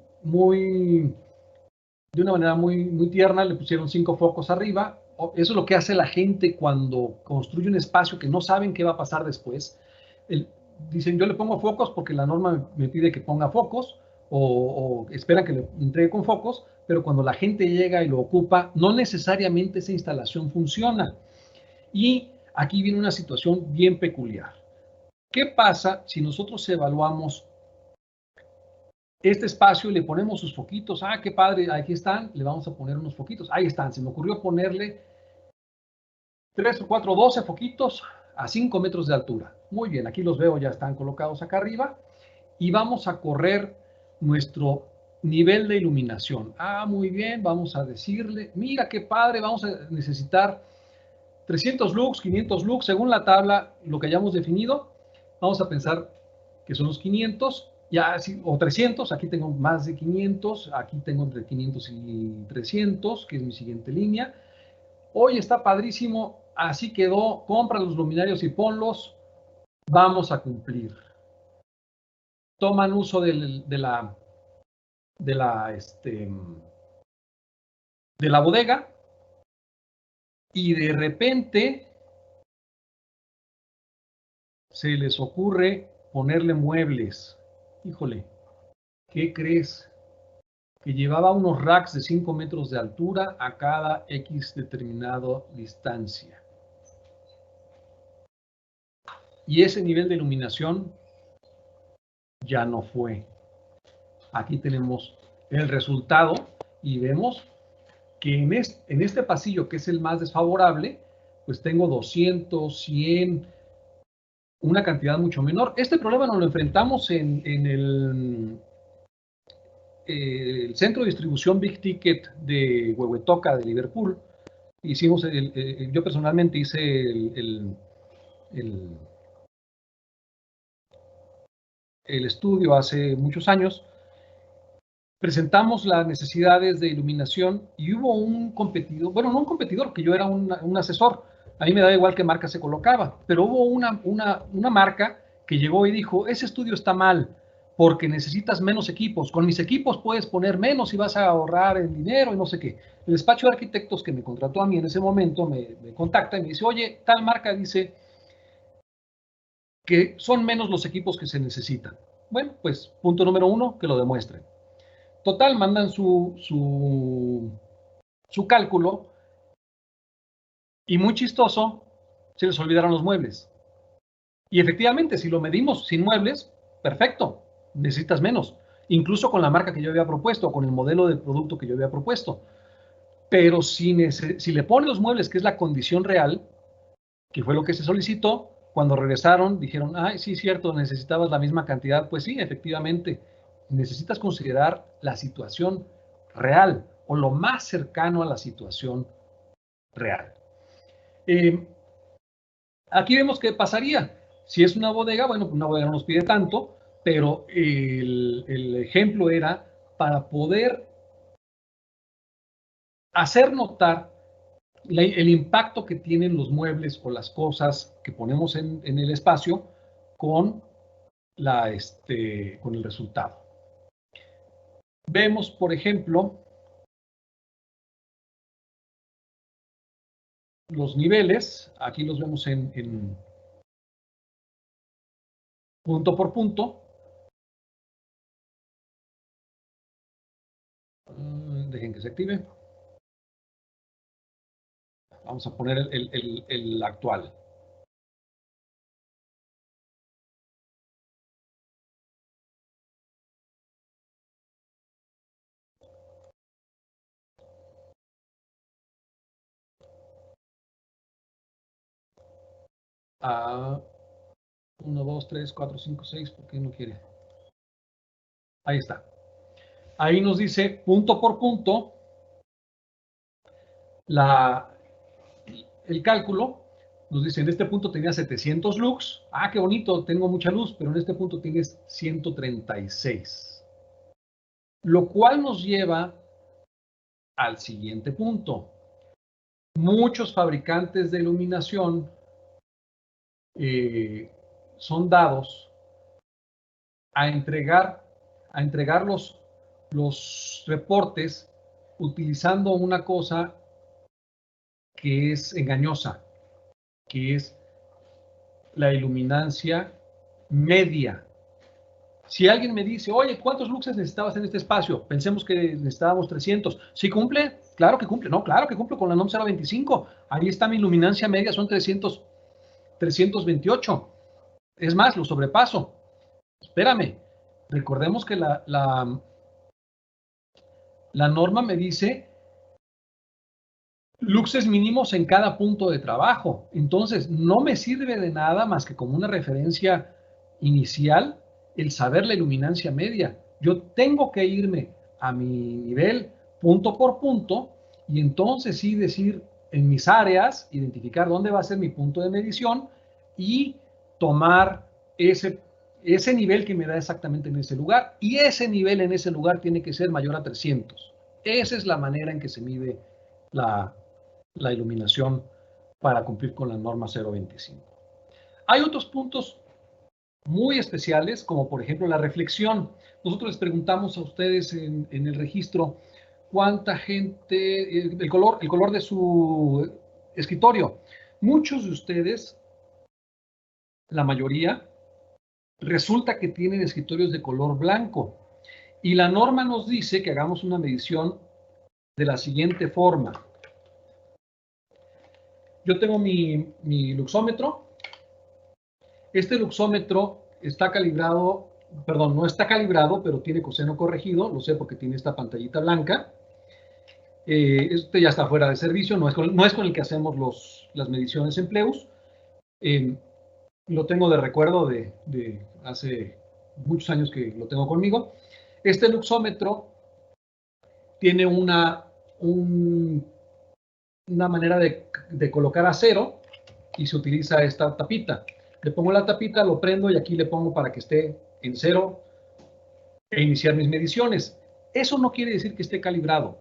una manera muy tierna, le pusieron 5 focos arriba. Eso es lo que hace la gente cuando construye un espacio que no saben qué va a pasar después. Dicen, yo le pongo focos porque la norma me pide que ponga focos, o esperan que le entregue con focos, pero cuando la gente llega y lo ocupa, no necesariamente esa instalación funciona. Y aquí viene una situación bien peculiar. ¿Qué pasa si nosotros evaluamos este espacio y le ponemos sus foquitos? Ah, qué padre, aquí están, le vamos a poner unos foquitos. Ahí están, se me ocurrió ponerle 3 o 4, 12 foquitos a 5 metros de altura. Muy bien, aquí los veo, ya están colocados acá arriba. Y vamos a correr nuestro nivel de iluminación. Ah, muy bien, vamos a decirle, mira qué padre, vamos a necesitar 300 lux, 500 lux, según la tabla, lo que hayamos definido, vamos a pensar que son los 500, ya, o 300, aquí tengo más de 500, aquí tengo entre 500 y 300, que es mi siguiente línea. Hoy está padrísimo, así quedó, compra los luminarios y ponlos, vamos a cumplir. Toman uso de la bodega y de repente se les ocurre ponerle muebles. Híjole, ¿qué crees? Que llevaba unos racks de 5 metros de altura a cada X determinada distancia. Y ese nivel de iluminación ya no fue. Aquí tenemos el resultado y vemos que en este pasillo, que es el más desfavorable, pues tengo 200, 100, una cantidad mucho menor. Este problema nos lo enfrentamos en el centro de distribución Big Ticket de Huehuetoca, de Liverpool. Hicimos, yo personalmente hice el estudio hace muchos años. Presentamos las necesidades de iluminación y hubo un competidor, bueno, no un competidor, que yo era un asesor, a mí me daba igual qué marca se colocaba, pero hubo una marca que llegó y dijo, ese estudio está mal, porque necesitas menos equipos, con mis equipos puedes poner menos y vas a ahorrar en dinero y no sé qué. El despacho de arquitectos que me contrató a mí en ese momento me contacta y me dice, oye, tal marca dice que son menos los equipos que se necesitan. Bueno, pues punto número 1, que lo demuestren. Total, mandan su cálculo y muy chistoso, se les olvidaron los muebles. Y efectivamente, si lo medimos sin muebles, perfecto, necesitas menos, incluso con la marca que yo había propuesto, con el modelo de producto que yo había propuesto. Pero si le pones los muebles, que es la condición real, que fue lo que se solicitó, cuando regresaron dijeron, ay, sí, cierto, necesitabas la misma cantidad. Pues sí, efectivamente, necesitas considerar la situación real o lo más cercano a la situación real. Aquí vemos qué pasaría. Si es una bodega, bueno, una bodega no nos pide tanto, pero el ejemplo era para poder hacer notar el impacto que tienen los muebles o las cosas que ponemos en el espacio con el resultado. Vemos, por ejemplo, los niveles. Aquí los vemos en punto por punto. Dejen que se active. Vamos a poner el actual. a 1, 2, 3, 4, 5, 6, ¿por qué no quiere? Ahí está. Ahí nos dice punto por punto el cálculo. Nos dice, en este punto tenía 700 lux. Ah, qué bonito, tengo mucha luz, pero en este punto tienes 136. Lo cual nos lleva al siguiente punto. Muchos fabricantes de iluminación son dados a entregar los reportes utilizando una cosa que es engañosa, que es la iluminancia media. Si alguien me dice, oye, ¿cuántos luxes necesitabas en este espacio? Pensemos que necesitábamos 300. ¿Sí cumple? Claro que cumple. No, claro que cumple con la NOM 025. Ahí está mi luminancia media, son 328. Es más, lo sobrepaso. Espérame. Recordemos que la norma me dice luxes mínimos en cada punto de trabajo. Entonces, no me sirve de nada más que como una referencia inicial el saber la iluminancia media. Yo tengo que irme a mi nivel punto por punto y entonces sí decir en mis áreas, identificar dónde va a ser mi punto de medición y tomar ese nivel que me da exactamente en ese lugar. Y ese nivel en ese lugar tiene que ser mayor a 300. Esa es la manera en que se mide la iluminación para cumplir con la norma 025. Hay otros puntos muy especiales, como por ejemplo la reflexión. Nosotros les preguntamos a ustedes en el registro cuánta gente, el color de su escritorio. Muchos de ustedes, la mayoría, resulta que tienen escritorios de color blanco. Y la norma nos dice que hagamos una medición de la siguiente forma. Yo tengo mi luxómetro. Este luxómetro está calibrado, perdón, no está calibrado, pero tiene coseno corregido, lo sé porque tiene esta pantallita blanca. Este ya está fuera de servicio, no es con el que hacemos las mediciones en Pleus. Lo tengo de recuerdo de hace muchos años que lo tengo conmigo. Este luxómetro tiene una manera de colocar acero y se utiliza esta tapita. Le pongo la tapita, lo prendo y aquí le pongo para que esté en cero e iniciar mis mediciones. Eso no quiere decir que esté calibrado.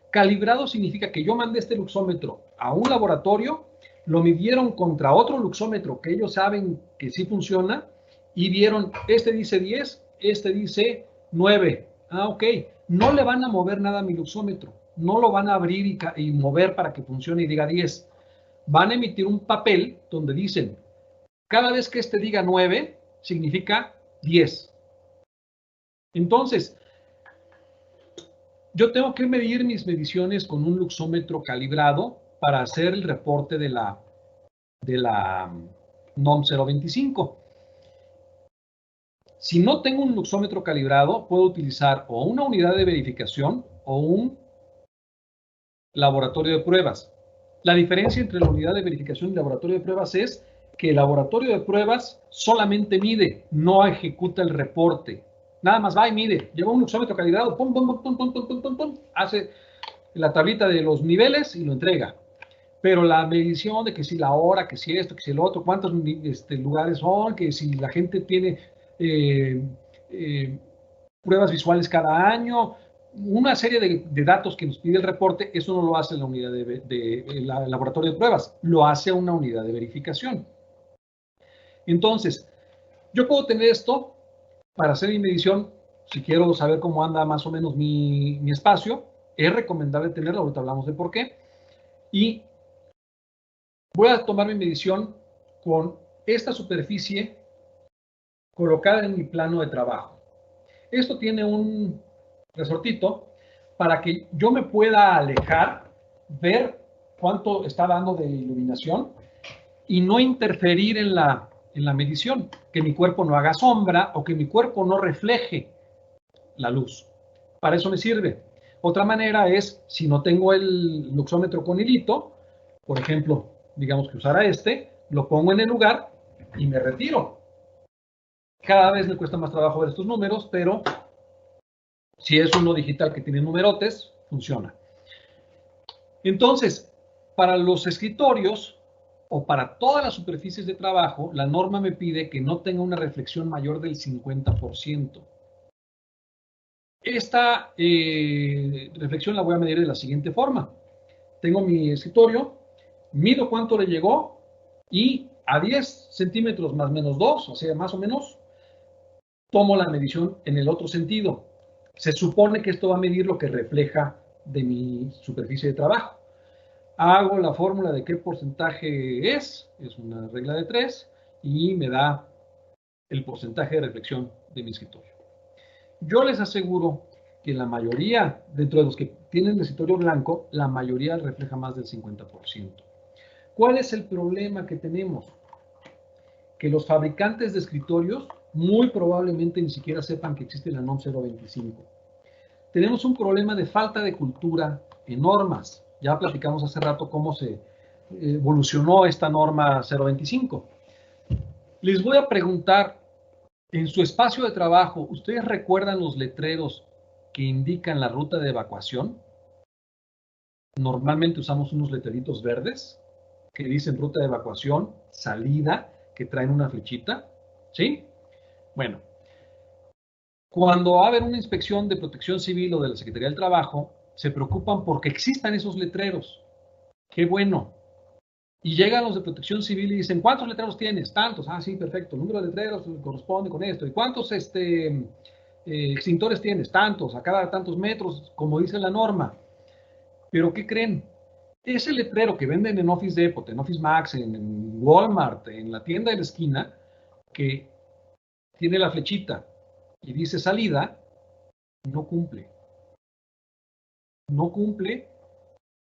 Calibrado significa que yo mandé este luxómetro a un laboratorio, lo midieron contra otro luxómetro que ellos saben que sí funciona y vieron, este dice 10, este dice 9. Ah, ok. No le van a mover nada a mi luxómetro. No lo van a abrir y mover para que funcione y diga 10. Van a emitir un papel donde dicen, cada vez que este diga 9, significa 10. Entonces, yo tengo que medir mis mediciones con un luxómetro calibrado para hacer el reporte de la NOM 025. Si no tengo un luxómetro calibrado, puedo utilizar o una unidad de verificación o un laboratorio de pruebas. La diferencia entre la unidad de verificación y laboratorio de pruebas es que el laboratorio de pruebas solamente mide, no ejecuta el reporte. Nada más va y mide. Lleva un luxómetro calibrado, pum, pum, pum, pum, pum, pum, pum, pum, hace la tablita de los niveles y lo entrega. Pero la medición de que si la hora, que si esto, que si el otro, cuántos lugares son, que si la gente tiene pruebas visuales cada año, una serie de datos que nos pide el reporte, eso no lo hace la unidad el laboratorio de pruebas, lo hace una unidad de verificación. Entonces, yo puedo tener esto para hacer mi medición, si quiero saber cómo anda más o menos mi espacio, es recomendable tenerlo, ahorita hablamos de por qué, y voy a tomar mi medición con esta superficie colocada en mi plano de trabajo. Esto tiene un resortito para que yo me pueda alejar, ver cuánto está dando de iluminación y no interferir en la medición, que mi cuerpo no haga sombra o que mi cuerpo no refleje la luz. Para eso me sirve. Otra manera es, si no tengo el luxómetro con hilito, por ejemplo, digamos que usara este, lo pongo en el lugar y me retiro. Cada vez me cuesta más trabajo ver estos números, pero si es uno digital que tiene numerotes, funciona. Entonces, para los escritorios o para todas las superficies de trabajo, la norma me pide que no tenga una reflexión mayor del 50%. Esta reflexión la voy a medir de la siguiente forma. Tengo mi escritorio, mido cuánto le llegó y a 10 centímetros más menos 2, o sea, más o menos, tomo la medición en el otro sentido. Se supone que esto va a medir lo que refleja de mi superficie de trabajo. Hago la fórmula de qué porcentaje es una regla de 3, y me da el porcentaje de reflexión de mi escritorio. Yo les aseguro que la mayoría, dentro de los que tienen el escritorio blanco, la mayoría refleja más del 50%. ¿Cuál es el problema que tenemos? Que los fabricantes de escritorios muy probablemente ni siquiera sepan que existe la NOM 025. Tenemos un problema de falta de cultura en normas. Ya platicamos hace rato cómo se evolucionó esta norma 025. Les voy a preguntar, en su espacio de trabajo, ¿ustedes recuerdan los letreros que indican la ruta de evacuación? Normalmente usamos unos letreritos verdes que dicen ruta de evacuación, salida, que traen una flechita, ¿sí? Bueno, cuando va a haber una inspección de Protección Civil o de la Secretaría del Trabajo, se preocupan porque existan esos letreros. ¡Qué bueno! Y llegan los de Protección Civil y dicen, ¿cuántos letreros tienes? Tantos. Ah, sí, perfecto. El número de letreros corresponde con esto. ¿Y cuántos extintores tienes? Tantos, a cada tantos metros, como dice la norma. Pero ¿qué creen? Ese letrero que venden en Office Depot, en Office Max, en Walmart, en la tienda de la esquina, que tiene la flechita y dice salida, no cumple. No cumple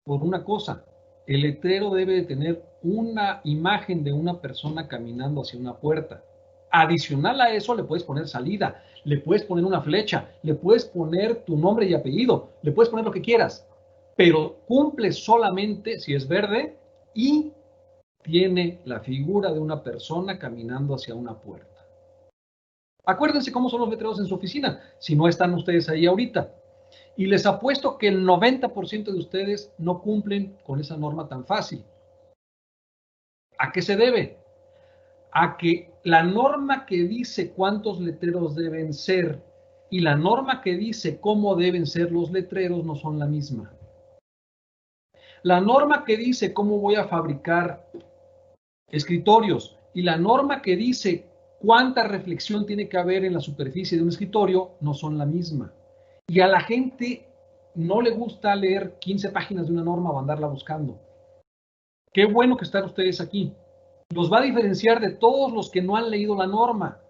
por una cosa. El letrero debe de tener una imagen de una persona caminando hacia una puerta. Adicional a eso, le puedes poner salida, le puedes poner una flecha, le puedes poner tu nombre y apellido, le puedes poner lo que quieras, pero cumple solamente si es verde y tiene la figura de una persona caminando hacia una puerta. Acuérdense cómo son los letreros en su oficina, si no están ustedes ahí ahorita. Y les apuesto que el 90% de ustedes no cumplen con esa norma tan fácil. ¿A qué se debe? A que la norma que dice cuántos letreros deben ser y la norma que dice cómo deben ser los letreros no son la misma. La norma que dice cómo voy a fabricar escritorios y la norma que dice cuánta reflexión tiene que haber en la superficie de un escritorio no son la misma. Y a la gente no le gusta leer 15 páginas de una norma o andarla buscando. Qué bueno que están ustedes aquí. Los va a diferenciar de todos los que no han leído la norma.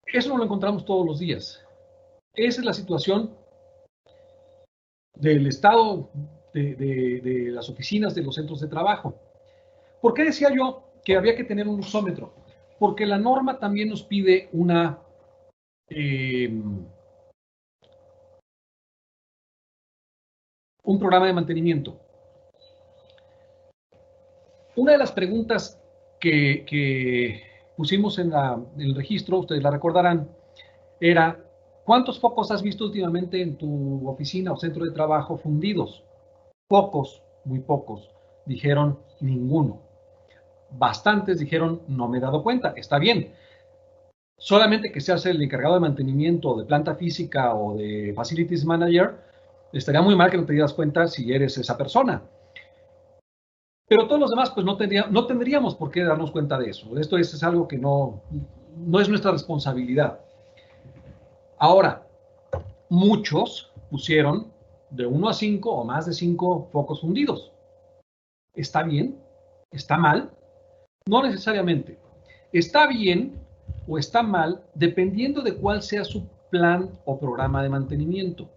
Eso no lo encontramos todos los días. Esa es la situación del estado de las oficinas, de los centros de trabajo. ¿Por qué decía yo que había que tener un usómetro? Porque la norma también nos pide un programa de mantenimiento. Una de las preguntas que pusimos en el registro, ustedes la recordarán, era, ¿cuántos focos has visto últimamente en tu oficina o centro de trabajo fundidos? Pocos, muy pocos. Dijeron ninguno. Bastantes dijeron no me he dado cuenta. Está bien. Solamente que seas el encargado de mantenimiento de planta física o de facilities manager, estaría muy mal que no te dieras cuenta si eres esa persona. Pero todos los demás, pues no tendríamos por qué darnos cuenta de eso. Esto es algo que no es nuestra responsabilidad. Ahora, muchos pusieron de 1 a 5 o más de 5 focos fundidos. ¿Está bien? ¿Está mal? No necesariamente. Está bien o está mal dependiendo de cuál sea su plan o programa de mantenimiento.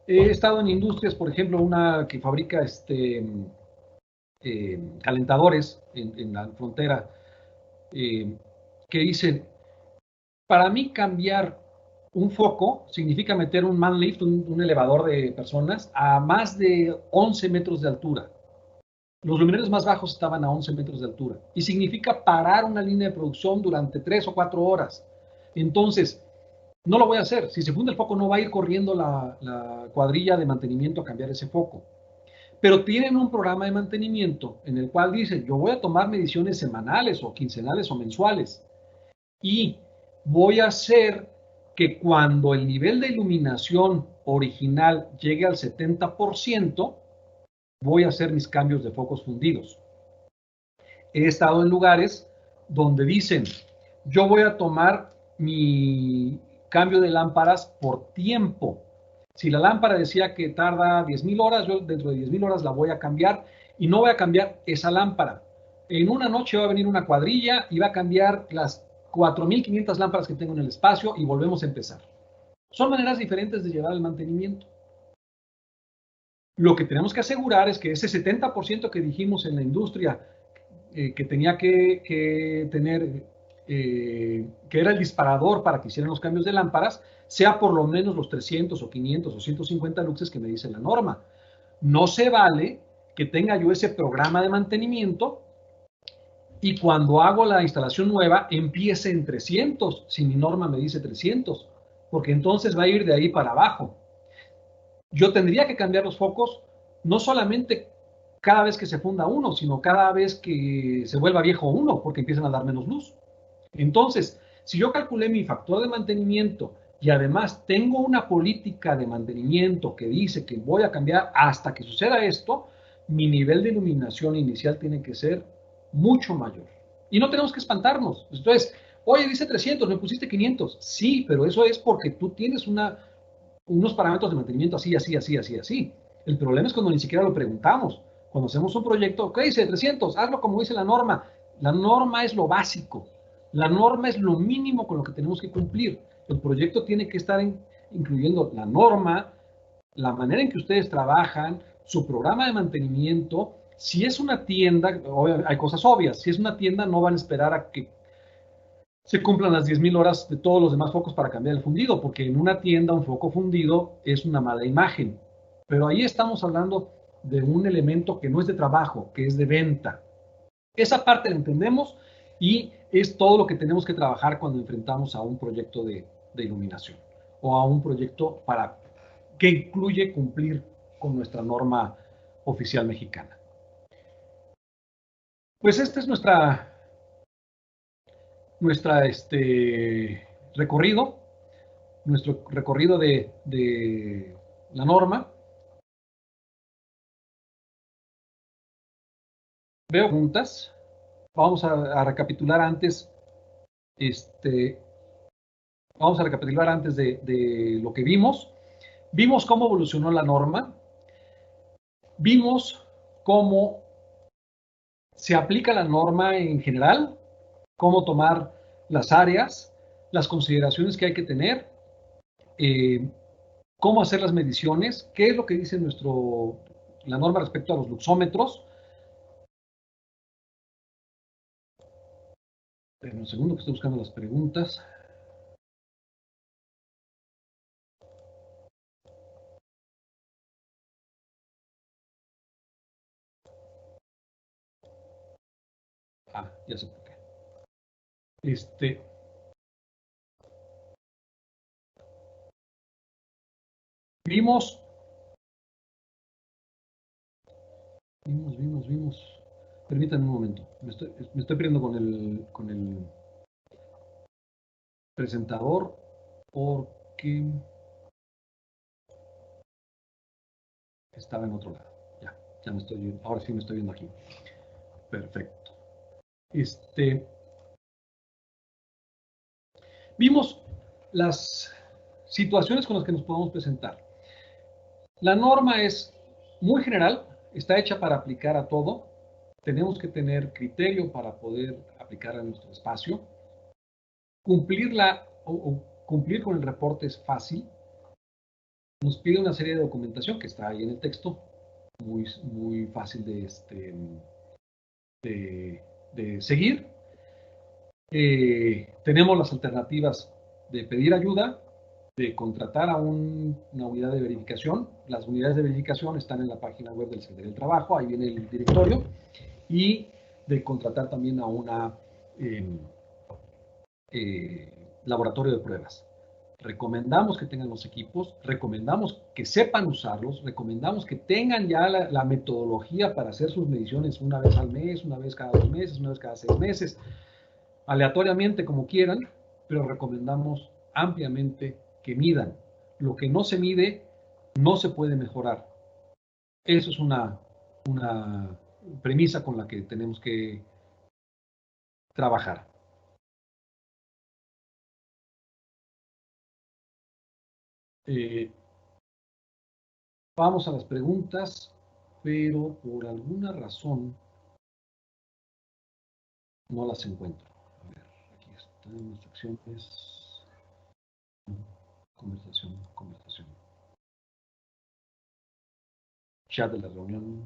He estado en industrias, por ejemplo, una que fabrica calentadores en la frontera, que dicen, para mí cambiar un foco significa meter un man lift, un elevador de personas, a más de 11 metros de altura. Los luminarios más bajos estaban a 11 metros de altura. Y significa parar una línea de producción durante 3 o 4 horas. Entonces, no lo voy a hacer. Si se funde el foco, no va a ir corriendo la cuadrilla de mantenimiento a cambiar ese foco. Pero tienen un programa de mantenimiento en el cual dicen, yo voy a tomar mediciones semanales o quincenales o mensuales. Y voy a hacer que cuando el nivel de iluminación original llegue al 70%, voy a hacer mis cambios de focos fundidos. He estado en lugares donde dicen, yo voy a tomar mi cambio de lámparas por tiempo. Si la lámpara decía que tarda 10,000 horas, yo dentro de 10,000 horas la voy a cambiar y no voy a cambiar esa lámpara. En una noche va a venir una cuadrilla y va a cambiar las 4,500 lámparas que tengo en el espacio y volvemos a empezar. Son maneras diferentes de llevar el mantenimiento. Lo que tenemos que asegurar es que ese 70% que dijimos en la industria que tenía que tener, que era el disparador para que hicieran los cambios de lámparas, sea por lo menos los 300 o 500 o 150 luxes que me dice la norma. No se vale que tenga yo ese programa de mantenimiento y cuando hago la instalación nueva empiece en 300, si mi norma me dice 300, porque entonces va a ir de ahí para abajo. Yo tendría que cambiar los focos no solamente cada vez que se funda uno, sino cada vez que se vuelva viejo uno, porque empiezan a dar menos luz. Entonces, si yo calculé mi factor de mantenimiento y además tengo una política de mantenimiento que dice que voy a cambiar hasta que suceda esto, mi nivel de iluminación inicial tiene que ser mucho mayor. Y no tenemos que espantarnos. Entonces, oye, dice 300, me pusiste 500. Sí, pero eso es porque tú tienes unos parámetros de mantenimiento así, así, así, así, así. El problema es cuando ni siquiera lo preguntamos. Cuando hacemos un proyecto, ¿qué dice? 300, hazlo como dice la norma. La norma es lo básico. La norma es lo mínimo con lo que tenemos que cumplir. El proyecto tiene que estar incluyendo la norma, la manera en que ustedes trabajan, su programa de mantenimiento. Si es una tienda, hay cosas obvias. Si es una tienda, no van a esperar a que se cumplan las 10,000 horas de todos los demás focos para cambiar el fundido, porque en una tienda un foco fundido es una mala imagen. Pero ahí estamos hablando de un elemento que no es de trabajo, que es de venta. Esa parte la entendemos y es todo lo que tenemos que trabajar cuando enfrentamos a un proyecto de iluminación o a un proyecto que incluye cumplir con nuestra norma oficial mexicana. Pues este es recorrido, nuestro recorrido de la norma. Veo juntas. Vamos a recapitular antes, vamos a recapitular antes de lo que vimos. Vimos cómo evolucionó la norma. Vimos cómo se aplica la norma en general, cómo tomar las áreas, las consideraciones que hay que tener, cómo hacer las mediciones, qué es lo que dice la norma respecto a los luxómetros. En un segundo que estoy buscando las preguntas. Ah, ya sé por qué. Vimos. Permítanme un momento. Me estoy perdiendo con el presentador porque estaba en otro lado. Ya me estoy viendo. Ahora sí me estoy viendo aquí. Perfecto. Vimos las situaciones con las que nos podemos presentar. La norma es muy general, está hecha para aplicar a todo. Tenemos que tener criterio para poder aplicar a nuestro espacio. Cumplirla o cumplir con el reporte es fácil. Nos pide una serie de documentación que está ahí en el texto, muy fácil de seguir. Tenemos las alternativas de pedir ayuda de contratar a una unidad de verificación. Las unidades de verificación están en la página web del Secretaría del Trabajo, ahí viene el directorio, y de contratar también a una laboratorio de pruebas. Recomendamos que tengan los equipos, recomendamos que sepan usarlos, recomendamos que tengan ya la metodología para hacer sus mediciones una vez al mes, una vez cada 2 meses, una vez cada 6 meses, aleatoriamente como quieran, pero recomendamos ampliamente que midan. Lo que no se mide no se puede mejorar. Eso es una premisa con la que tenemos que trabajar. Vamos a las preguntas, pero por alguna razón no las encuentro. A ver, aquí están las secciones. Conversación. Chat de la reunión.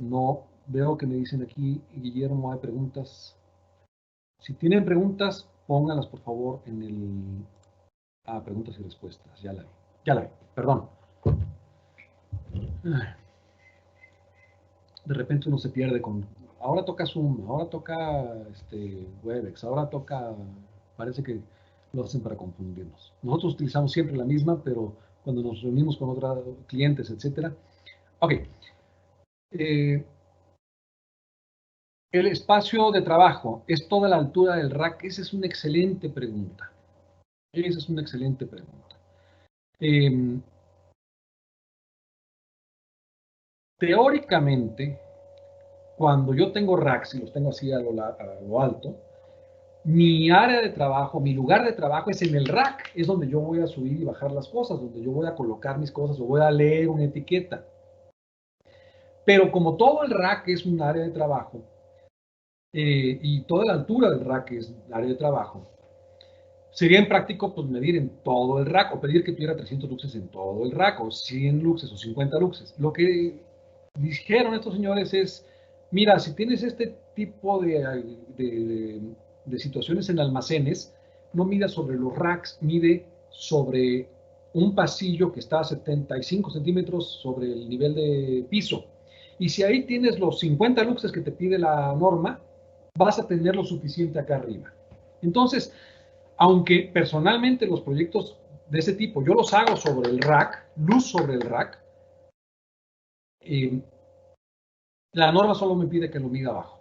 No veo que me dicen aquí, Guillermo, hay preguntas. Si tienen preguntas, pónganlas por favor en el... preguntas y respuestas. Ya la vi. Perdón. De repente uno se pierde con... Ahora toca Zoom, ahora toca Webex, ahora toca... Parece que lo hacen para confundirnos. Nosotros utilizamos siempre la misma, pero cuando nos reunimos con otros clientes, etcétera. Ok. El espacio de trabajo es toda la altura del rack. Esa es una excelente pregunta. Teóricamente, cuando yo tengo racks y los tengo así a lo alto, mi área de trabajo, mi lugar de trabajo es en el rack. Es donde yo voy a subir y bajar las cosas, donde yo voy a colocar mis cosas o voy a leer una etiqueta. Pero como todo el rack es un área de trabajo, y toda la altura del rack es área de trabajo, sería impráctico pues, medir en todo el rack o pedir que tuviera 300 luxes en todo el rack o 100 luxes o 50 luxes. Lo que dijeron estos señores es, mira, si tienes este tipo de situaciones en almacenes, no mida sobre los racks, mide sobre un pasillo que está a 75 centímetros sobre el nivel de piso. Y si ahí tienes los 50 luxes que te pide la norma, vas a tener lo suficiente acá arriba. Entonces, aunque personalmente los proyectos de ese tipo yo los hago sobre el rack, luz sobre el rack, la norma solo me pide que lo mida abajo.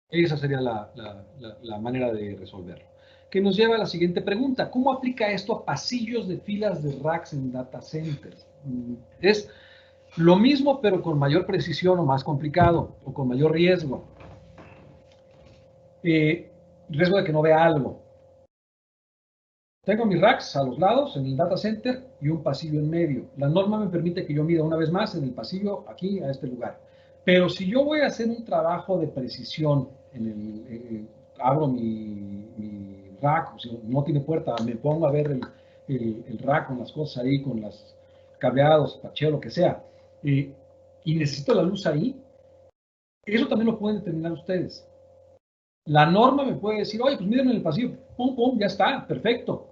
Esa sería la manera de resolverlo. Que nos lleva a la siguiente pregunta. ¿Cómo aplica esto a pasillos de filas de racks en data centers? Es lo mismo, pero con mayor precisión o más complicado, o con mayor riesgo. Riesgo de que no vea algo. Tengo mis racks a los lados en el data center y un pasillo en medio. La norma me permite que yo mida una vez más en el pasillo aquí a este lugar. Pero si yo voy a hacer un trabajo de precisión, abro mi rack, si no tiene puerta, me pongo a ver el rack con las cosas ahí, con los cableados, pacheo, lo que sea, y necesito la luz ahí, eso también lo pueden determinar ustedes. La norma me puede decir, oye, pues mídenme en el pasillo, pum, pum, ya está, perfecto.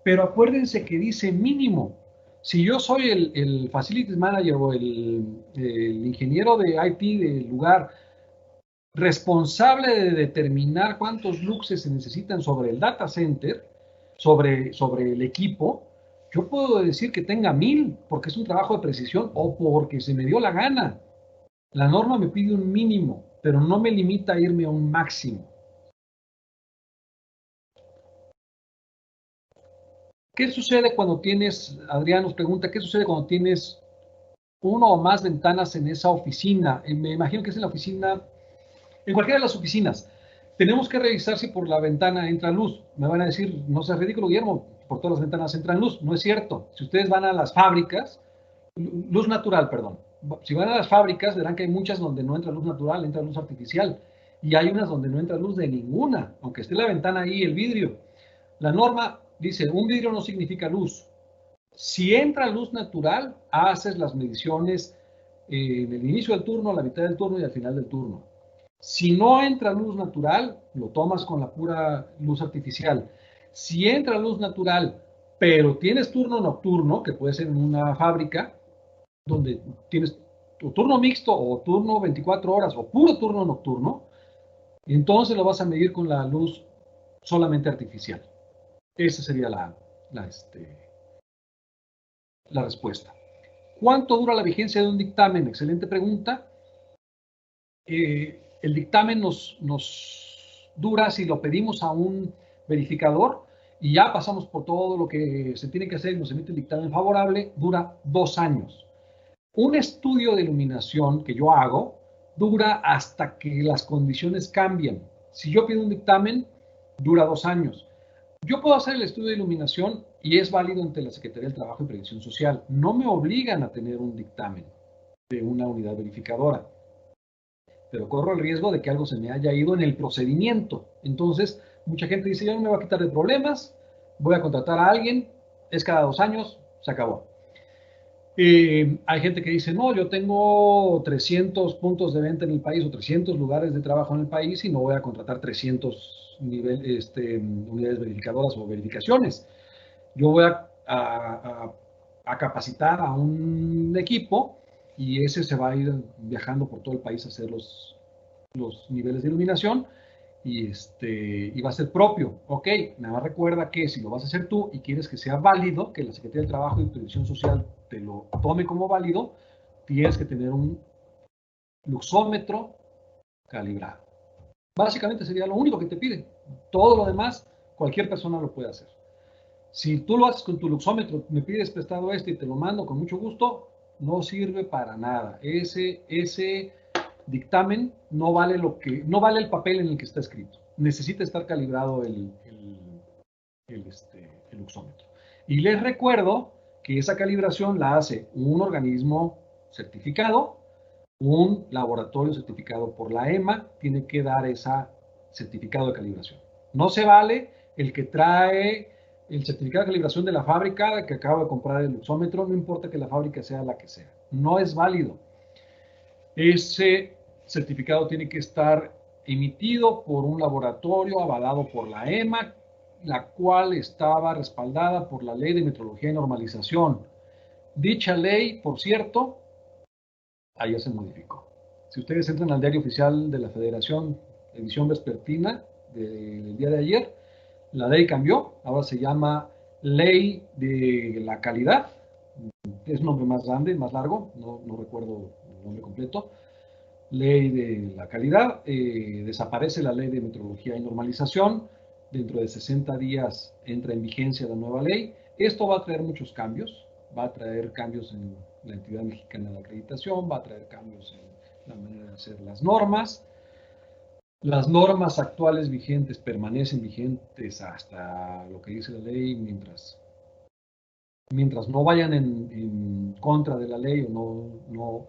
Pero acuérdense que dice mínimo. Si yo soy el Facilities Manager o el ingeniero de IT del lugar responsable de determinar cuántos luxes se necesitan sobre el data center, sobre el equipo, yo puedo decir que tenga 1000 porque es un trabajo de precisión o porque se me dio la gana. La norma me pide un mínimo, pero no me limita a irme a un máximo. ¿Qué sucede cuando tienes, Adrián nos pregunta, qué sucede cuando tienes uno o más ventanas en esa oficina? Me imagino que es en la oficina, en cualquiera de las oficinas. Tenemos que revisar si por la ventana entra luz. Me van a decir, no seas ridículo, Guillermo, por todas las ventanas entra luz. No es cierto. Si ustedes van a las fábricas, luz natural, perdón. Si van a las fábricas, verán que hay muchas donde no entra luz natural, entra luz artificial. Y hay unas donde no entra luz de ninguna, aunque esté la ventana ahí, el vidrio. La norma dice, un vidrio no significa luz. Si entra luz natural, haces las mediciones en el inicio del turno, a la mitad del turno y al final del turno. Si no entra luz natural, lo tomas con la pura luz artificial. Si entra luz natural, pero tienes turno nocturno, que puede ser en una fábrica, donde tienes tu turno mixto o turno 24 horas o puro turno nocturno, entonces lo vas a medir con la luz solamente artificial. Esa sería la respuesta. ¿Cuánto dura la vigencia de un dictamen? Excelente pregunta. El dictamen nos dura, si lo pedimos a un verificador y ya pasamos por todo lo que se tiene que hacer y nos emite el dictamen favorable, dura 2 años. Un estudio de iluminación que yo hago dura hasta que las condiciones cambian. Si yo pido un dictamen, dura 2 años. Yo puedo hacer el estudio de iluminación y es válido ante la Secretaría del Trabajo y Previsión Social. No me obligan a tener un dictamen de una unidad verificadora, pero corro el riesgo de que algo se me haya ido en el procedimiento. Entonces, mucha gente dice, yo no me voy a quitar de problemas, voy a contratar a alguien, es cada 2 años, se acabó. Hay gente que dice, no, yo tengo 300 puntos de venta en el país o 300 lugares de trabajo en el país y no voy a contratar 300 unidades verificadoras o verificaciones. Yo voy a capacitar a un equipo y ese se va a ir viajando por todo el país a hacer los niveles de iluminación y va a ser propio. Ok, nada más recuerda que si lo vas a hacer tú y quieres que sea válido, que la Secretaría del Trabajo y Previsión Social te lo tome como válido, tienes que tener un luxómetro calibrado. Básicamente sería lo único que te piden. Todo lo demás, cualquier persona lo puede hacer. Si tú lo haces con tu luxómetro, me pides prestado este y te lo mando con mucho gusto, no sirve para nada. Ese dictamen no vale el papel en el que está escrito. Necesita estar calibrado el luxómetro. Y les recuerdo que esa calibración la hace un organismo certificado, un laboratorio certificado por la EMA, tiene que dar ese certificado de calibración. No se vale el que trae el certificado de calibración de la fábrica que acaba de comprar el luxómetro, no importa que la fábrica sea la que sea. No es válido. Ese certificado tiene que estar emitido por un laboratorio avalado por la EMA, la cual estaba respaldada por la Ley de Metrología y Normalización. Dicha ley, por cierto, ayer se modificó. Si ustedes entran al Diario Oficial de la Federación, edición vespertina del día de ayer, la ley cambió, ahora se llama Ley de la Calidad, es un nombre más grande, más largo, no recuerdo el nombre completo. Ley de la Calidad, desaparece la Ley de Metrología y Normalización, dentro de 60 días entra en vigencia la nueva ley. Esto va a traer muchos cambios, va a traer cambios en la entidad mexicana de acreditación, va a traer cambios en la manera de hacer las normas. Las normas actuales vigentes permanecen vigentes hasta lo que dice la ley, mientras no vayan en contra de la ley o no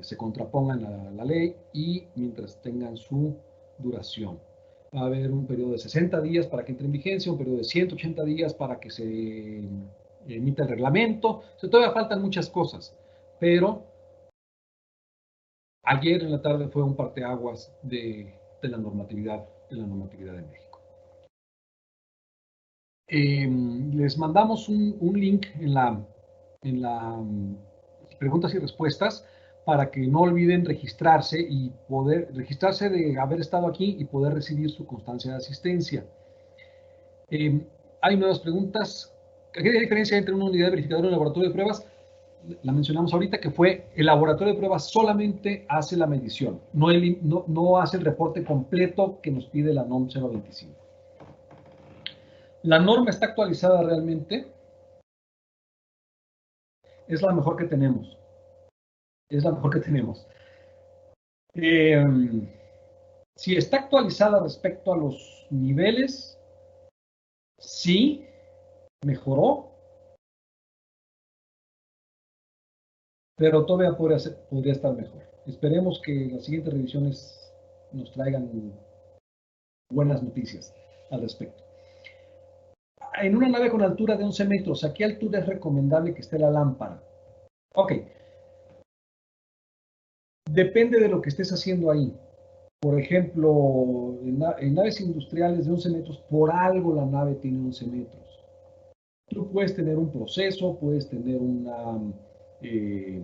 se contrapongan a la ley y mientras tengan su duración. Va a haber un periodo de 60 días para que entre en vigencia, un periodo de 180 días para que se emita el reglamento. O sea, todavía faltan muchas cosas, pero ayer en la tarde fue un parteaguas de la normatividad de México. Les mandamos un link en la preguntas y respuestas para que no olviden registrarse de haber estado aquí y poder recibir su constancia de asistencia. Hay nuevas preguntas. ¿Qué es la diferencia entre una unidad verificadora y un laboratorio de pruebas? La mencionamos ahorita, que fue el laboratorio de pruebas solamente hace la medición, no hace el reporte completo que nos pide la NOM 025. La norma está actualizada realmente, es la mejor que tenemos. Es la mejor que tenemos. Si está actualizada respecto a los niveles, sí, mejoró, pero todavía podría estar mejor. Esperemos que las siguientes revisiones nos traigan buenas noticias al respecto. En una nave con altura de 11 metros, ¿a qué altura es recomendable que esté la lámpara? Ok. Depende de lo que estés haciendo ahí. Por ejemplo, en naves industriales de 11 metros, por algo la nave tiene 11 metros. Tú puedes tener un proceso, puedes tener una eh,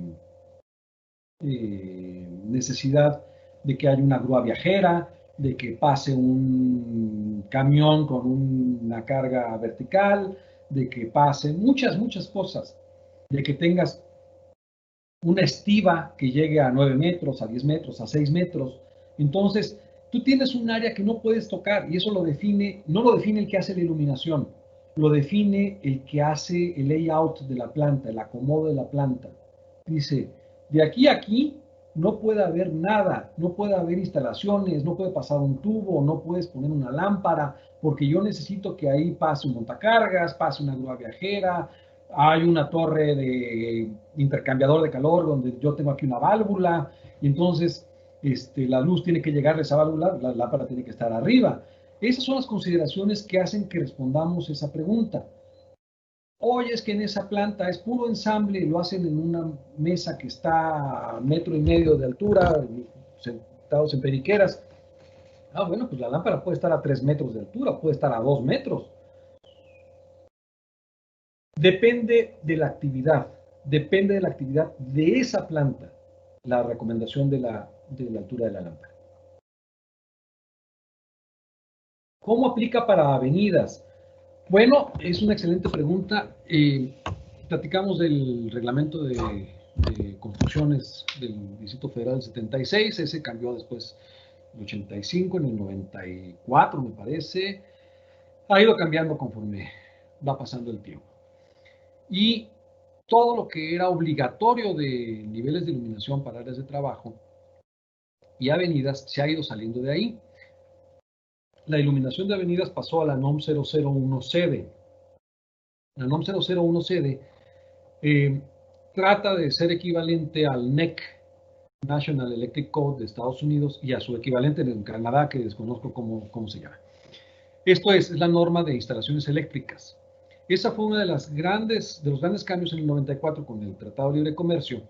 necesidad de que haya una grúa viajera, de que pase un camión con una carga vertical, de que pase muchas cosas, de que tengas una estiba que llegue a 9 metros, a 10 metros, a 6 metros. Entonces, tú tienes un área que no puedes tocar y eso lo define, no lo define el que hace la iluminación, lo define el que hace el layout de la planta, el acomodo de la planta. Dice, de aquí a aquí no puede haber nada, no puede haber instalaciones, no puede pasar un tubo, no puedes poner una lámpara, porque yo necesito que ahí pase un montacargas, pase una grúa viajera, hay una torre de intercambiador de calor donde yo tengo aquí una válvula y entonces la luz tiene que llegar a esa válvula, la lámpara tiene que estar arriba. Esas son las consideraciones que hacen que respondamos esa pregunta. Oye, es que en esa planta es puro ensamble, lo hacen en una mesa que está a 1,5 metros de altura, sentados en periqueras. Ah, bueno, pues la lámpara puede estar a 3 metros de altura, puede estar a 2 metros. Depende de la actividad, depende de la actividad de esa planta, la recomendación de la altura de la lámpara. ¿Cómo aplica para avenidas? Bueno, es una excelente pregunta. Platicamos del reglamento de construcciones del Distrito Federal del 76, ese cambió después en el 85, en el 94 me parece. Ha ido cambiando conforme va pasando el tiempo. Y todo lo que era obligatorio de niveles de iluminación para áreas de trabajo y avenidas se ha ido saliendo de ahí. La iluminación de avenidas pasó a la NOM 001 La NOM 001 trata de ser equivalente al NEC, National Electric Code de Estados Unidos, y a su equivalente en Canadá, que desconozco cómo se llama. Esto es la norma de instalaciones eléctricas. Esa fue uno de los grandes cambios en el 94 con el Tratado de Libre Comercio.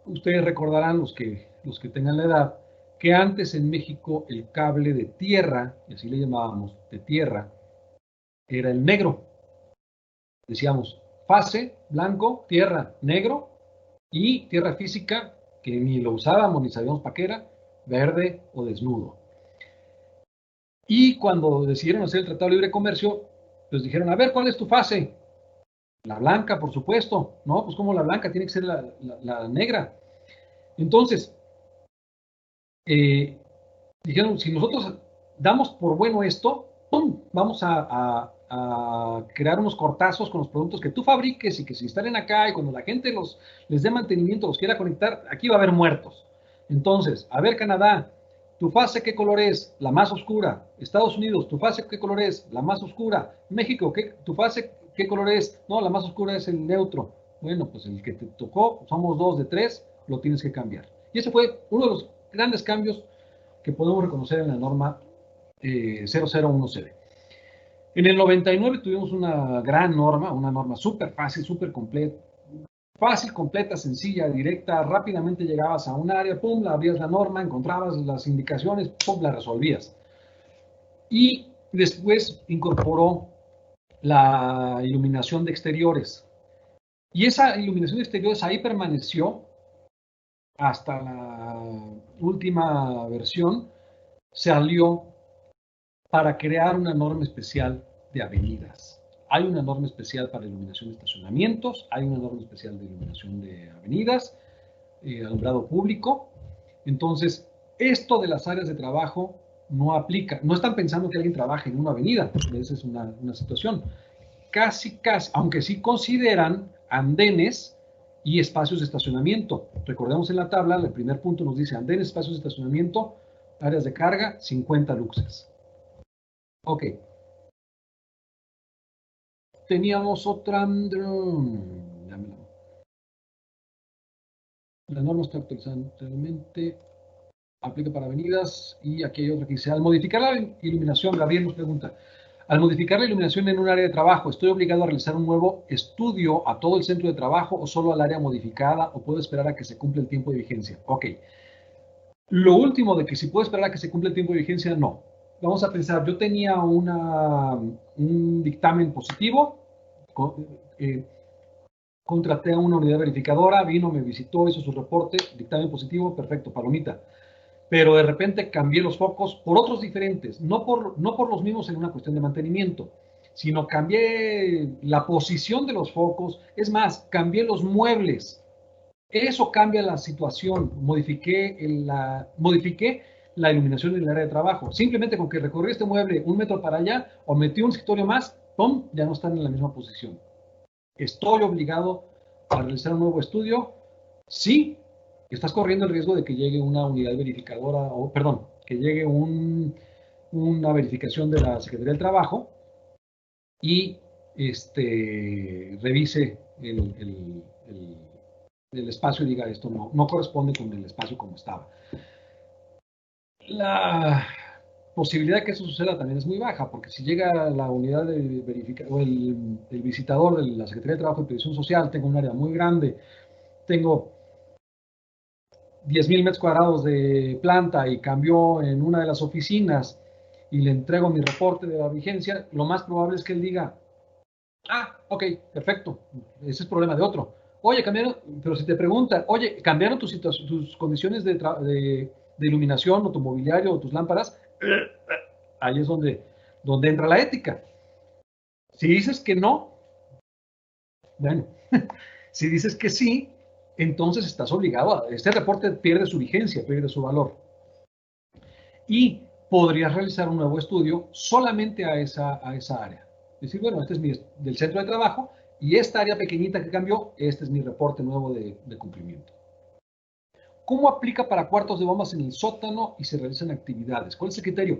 Ustedes recordarán, los que tengan la edad, que antes en México el cable de tierra, y así le llamábamos, de tierra, era el negro. Decíamos fase, blanco, tierra, negro, y tierra física, que ni lo usábamos ni sabíamos para qué era, verde o desnudo. Y cuando decidieron hacer el Tratado de Libre Comercio, pues dijeron, a ver, ¿cuál es tu fase? La blanca, por supuesto. No, pues como la blanca, tiene que ser la negra. Entonces, dijeron, si nosotros damos por bueno esto, ¡pum!, vamos a crear unos cortazos con los productos que tú fabriques y que se instalen acá, y cuando la gente les dé mantenimiento, los quiera conectar, aquí va a haber muertos. Entonces, a ver, Canadá, ¿tu fase qué color es? La más oscura. Estados Unidos, ¿tu fase qué color es? La más oscura. México, ¿tu fase qué color es? No, la más oscura es el neutro. Bueno, pues el que te tocó, somos 2 de 3, lo tienes que cambiar. Y ese fue uno de los grandes cambios que podemos reconocer en la norma 001CD. En el 99 tuvimos una gran norma, una norma súper fácil, súper completa, fácil, completa, sencilla, directa, rápidamente llegabas a un área, pum, la abrías la norma, encontrabas las indicaciones, pum, la resolvías. Y después incorporó la iluminación de exteriores. Y esa iluminación de exteriores ahí permaneció hasta la última versión, salió para crear una norma especial de avenidas. Hay una norma especial para iluminación de estacionamientos, hay una norma especial de iluminación de avenidas, alumbrado público. Entonces, esto de las áreas de trabajo no aplica. No están pensando que alguien trabaje en una avenida, esa es una situación. Casi, aunque sí consideran andenes y espacios de estacionamiento. Recordemos en la tabla, el primer punto nos dice andenes, espacios de estacionamiento, áreas de carga, 50 luxes. Ok. Teníamos otra. La norma está actualizada anteriormente. Aplica para avenidas. Y aquí hay otra que dice: al modificar la iluminación, Gabriel nos pregunta: al modificar la iluminación en un área de trabajo, ¿estoy obligado a realizar un nuevo estudio a todo el centro de trabajo o solo al área modificada, o puedo esperar a que se cumpla el tiempo de vigencia? Ok. Lo último de que si puedo esperar a que se cumpla el tiempo de vigencia, no. Vamos a pensar, yo tenía un dictamen positivo, eh, contraté a una unidad verificadora, vino, me visitó, hizo su reporte, dictamen positivo, perfecto, palomita. Pero de repente cambié los focos por otros diferentes, no por los mismos en una cuestión de mantenimiento, sino cambié la posición de los focos, es más, cambié los muebles. Eso cambia la situación, modifiqué la iluminación en el área de trabajo. Simplemente con que recorrí este mueble 1 metro para allá o metí un escritorio más, ¡pum!, ya no están en la misma posición. ¿Estoy obligado a realizar un nuevo estudio? Sí, estás corriendo el riesgo de que llegue una unidad verificadora, o perdón, que llegue una verificación de la Secretaría del Trabajo y revise el espacio y diga esto no corresponde con el espacio como estaba. La posibilidad de que eso suceda también es muy baja, porque si llega la unidad de verificación o el visitador de la Secretaría de Trabajo y Previsión Social, tengo un área muy grande, tengo 10,000 metros cuadrados de planta y cambió en una de las oficinas y le entrego mi reporte de la vigencia, lo más probable es que él diga, ok, perfecto, ese es problema de otro. Oye, cambiaron, pero si te preguntan, oye, ¿cambiaron tus condiciones de iluminación o tu mobiliario o tus lámparas? Ahí es donde entra la ética. Si dices que no, bueno, si dices que sí, entonces estás obligado este reporte pierde su vigencia, pierde su valor. Y podrías realizar un nuevo estudio solamente a esa área. Es decir, bueno, este es del centro de trabajo y esta área pequeñita que cambió, este es mi reporte nuevo de cumplimiento. ¿Cómo aplica para cuartos de bombas en el sótano y se realizan actividades? ¿Cuál es el criterio?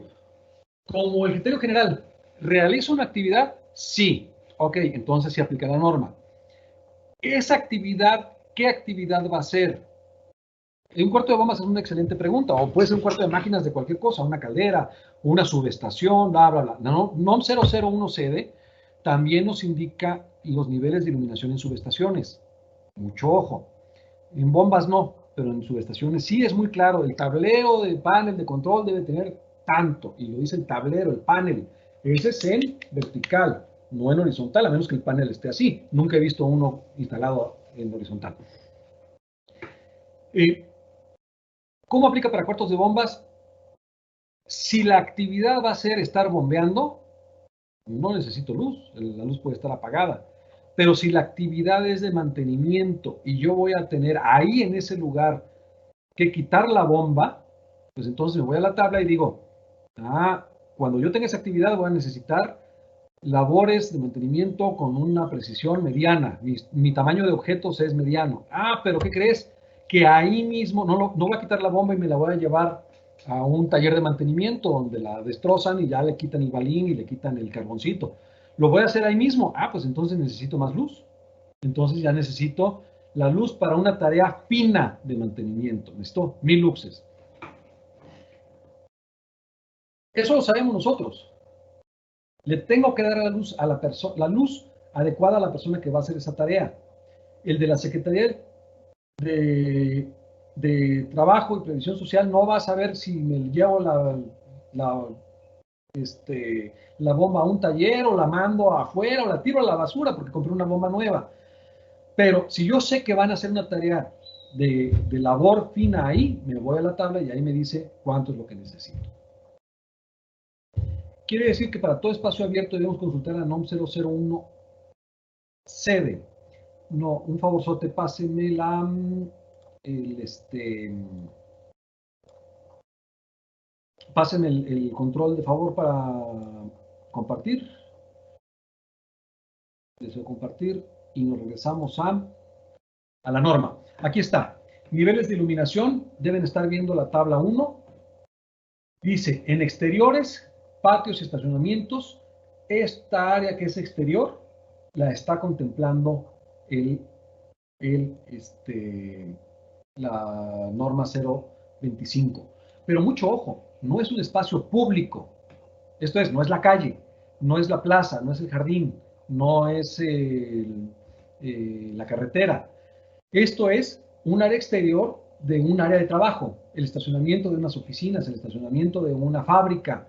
Como el criterio general, ¿realiza una actividad? Sí. Ok, entonces se aplica la norma. Esa actividad, ¿qué actividad va a ser? Un cuarto de bombas es una excelente pregunta, o puede ser un cuarto de máquinas de cualquier cosa, una caldera, una subestación, bla, bla, bla. NOM 001 CD también nos indica los niveles de iluminación en subestaciones. Mucho ojo. En bombas no, pero en subestaciones sí es muy claro. El tablero del panel de control debe tener tanto, y lo dice el tablero, el panel. Ese es en vertical, no en horizontal, a menos que el panel esté así. Nunca he visto uno instalado en horizontal. ¿Cómo aplica para cuartos de bombas? Si la actividad va a ser estar bombeando, no necesito luz, la luz puede estar apagada. Pero si la actividad es de mantenimiento y yo voy a tener ahí en ese lugar que quitar la bomba, pues entonces me voy a la tabla y digo, cuando yo tenga esa actividad voy a necesitar labores de mantenimiento con una precisión mediana. Mi tamaño de objetos es mediano. Pero ¿qué crees? Que ahí mismo no voy a quitar la bomba y me la voy a llevar a un taller de mantenimiento donde la destrozan y ya le quitan el balín y le quitan el carboncito. Lo voy a hacer ahí mismo. Pues entonces necesito más luz. Entonces ya necesito la luz para una tarea fina de mantenimiento. Necesito 1000 luxes. Eso lo sabemos nosotros. Le tengo que dar la luz a la luz adecuada a la persona que va a hacer esa tarea. El de la Secretaría de Trabajo y Previsión Social no va a saber si me llevo la bomba a un taller o la mando afuera o la tiro a la basura porque compré una bomba nueva. Pero si yo sé que van a hacer una tarea de labor fina ahí, me voy a la tabla y ahí me dice cuánto es lo que necesito. Quiere decir que para todo espacio abierto debemos consultar a NOM 001 sede. No, un favorzote, pásenme pásenme el control de favor para compartir. Deseo compartir y nos regresamos a la norma. Aquí está. Niveles de iluminación, deben estar viendo la tabla 1. Dice, en exteriores, patios y estacionamientos, esta área que es exterior, la está contemplando la norma 025. Pero mucho ojo, no es un espacio público. Esto es, no es la calle, no es la plaza, no es el jardín, no es la carretera. Esto es un área exterior de un área de trabajo, el estacionamiento de unas oficinas, el estacionamiento de una fábrica.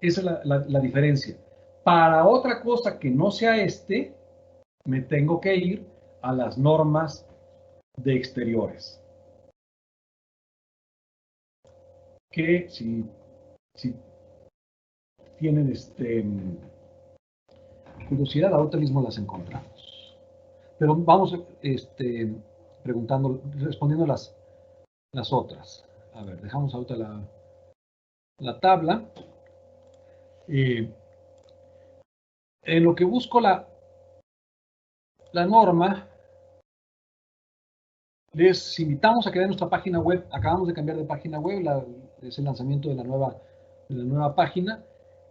Esa es la diferencia. Para otra cosa que no sea me tengo que ir a las normas de exteriores. Que si tienen curiosidad, ahorita mismo las encontramos. Pero vamos respondiendo las otras. A ver, dejamos ahorita la tabla. En lo que busco la norma, les invitamos a que vean nuestra página web. Acabamos de cambiar de página web, es el lanzamiento de la nueva página,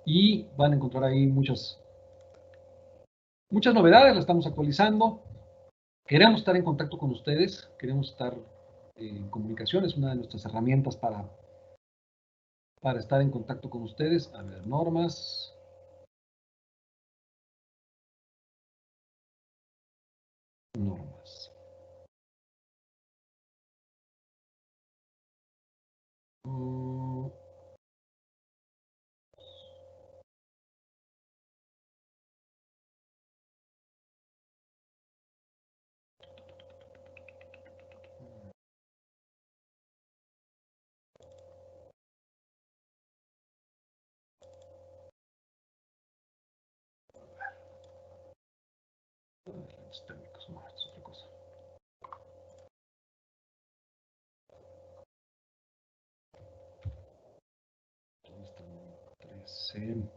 y van a encontrar ahí muchas novedades, la estamos actualizando. Queremos estar en contacto con ustedes, queremos estar en comunicación, es una de nuestras herramientas para estar en contacto con ustedes. A ver, normas. Térmicos, no, esto es otra cosa. ¿Dónde está el 13?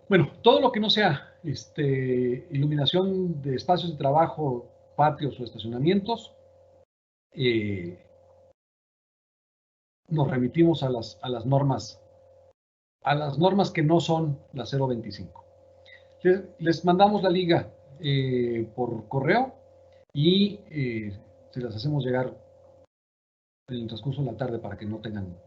Bueno, todo lo que no sea iluminación de espacios de trabajo, patios o estacionamientos, nos remitimos a las normas que no son la 025. Les mandamos la liga por correo y se las hacemos llegar en el transcurso de la tarde para que no tengan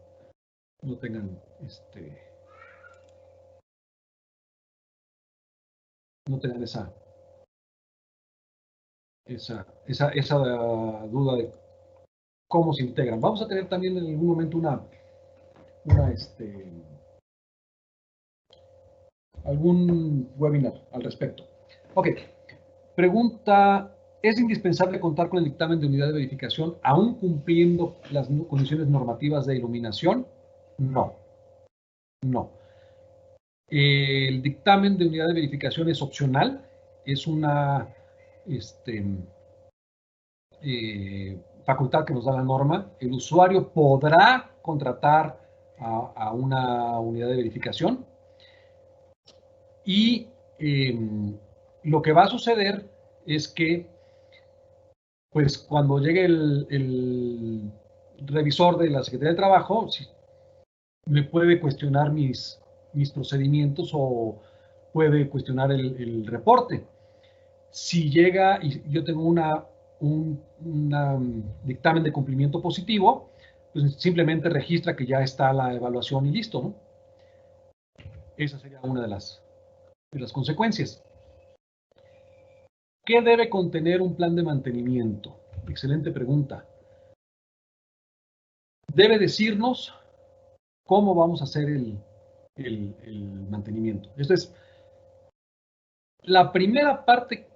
esa duda de cómo se integran. Vamos a tener también en algún momento algún webinar al respecto. Ok, pregunta: ¿es indispensable contar con el dictamen de unidad de verificación aún cumpliendo las condiciones normativas de iluminación? No, no. El dictamen de unidad de verificación es opcional, es una facultad que nos da la norma. El usuario podrá contratar a una unidad de verificación y lo que va a suceder es que, pues, cuando llegue el revisor de la Secretaría de Trabajo, me puede cuestionar mis procedimientos o puede cuestionar el reporte. Si llega y yo tengo un dictamen de cumplimiento positivo, pues simplemente registra que ya está la evaluación y listo, ¿no? Esa sería una de las consecuencias. ¿Qué debe contener un plan de mantenimiento? Excelente pregunta. Debe decirnos cómo vamos a hacer el mantenimiento. Esta es la primera parte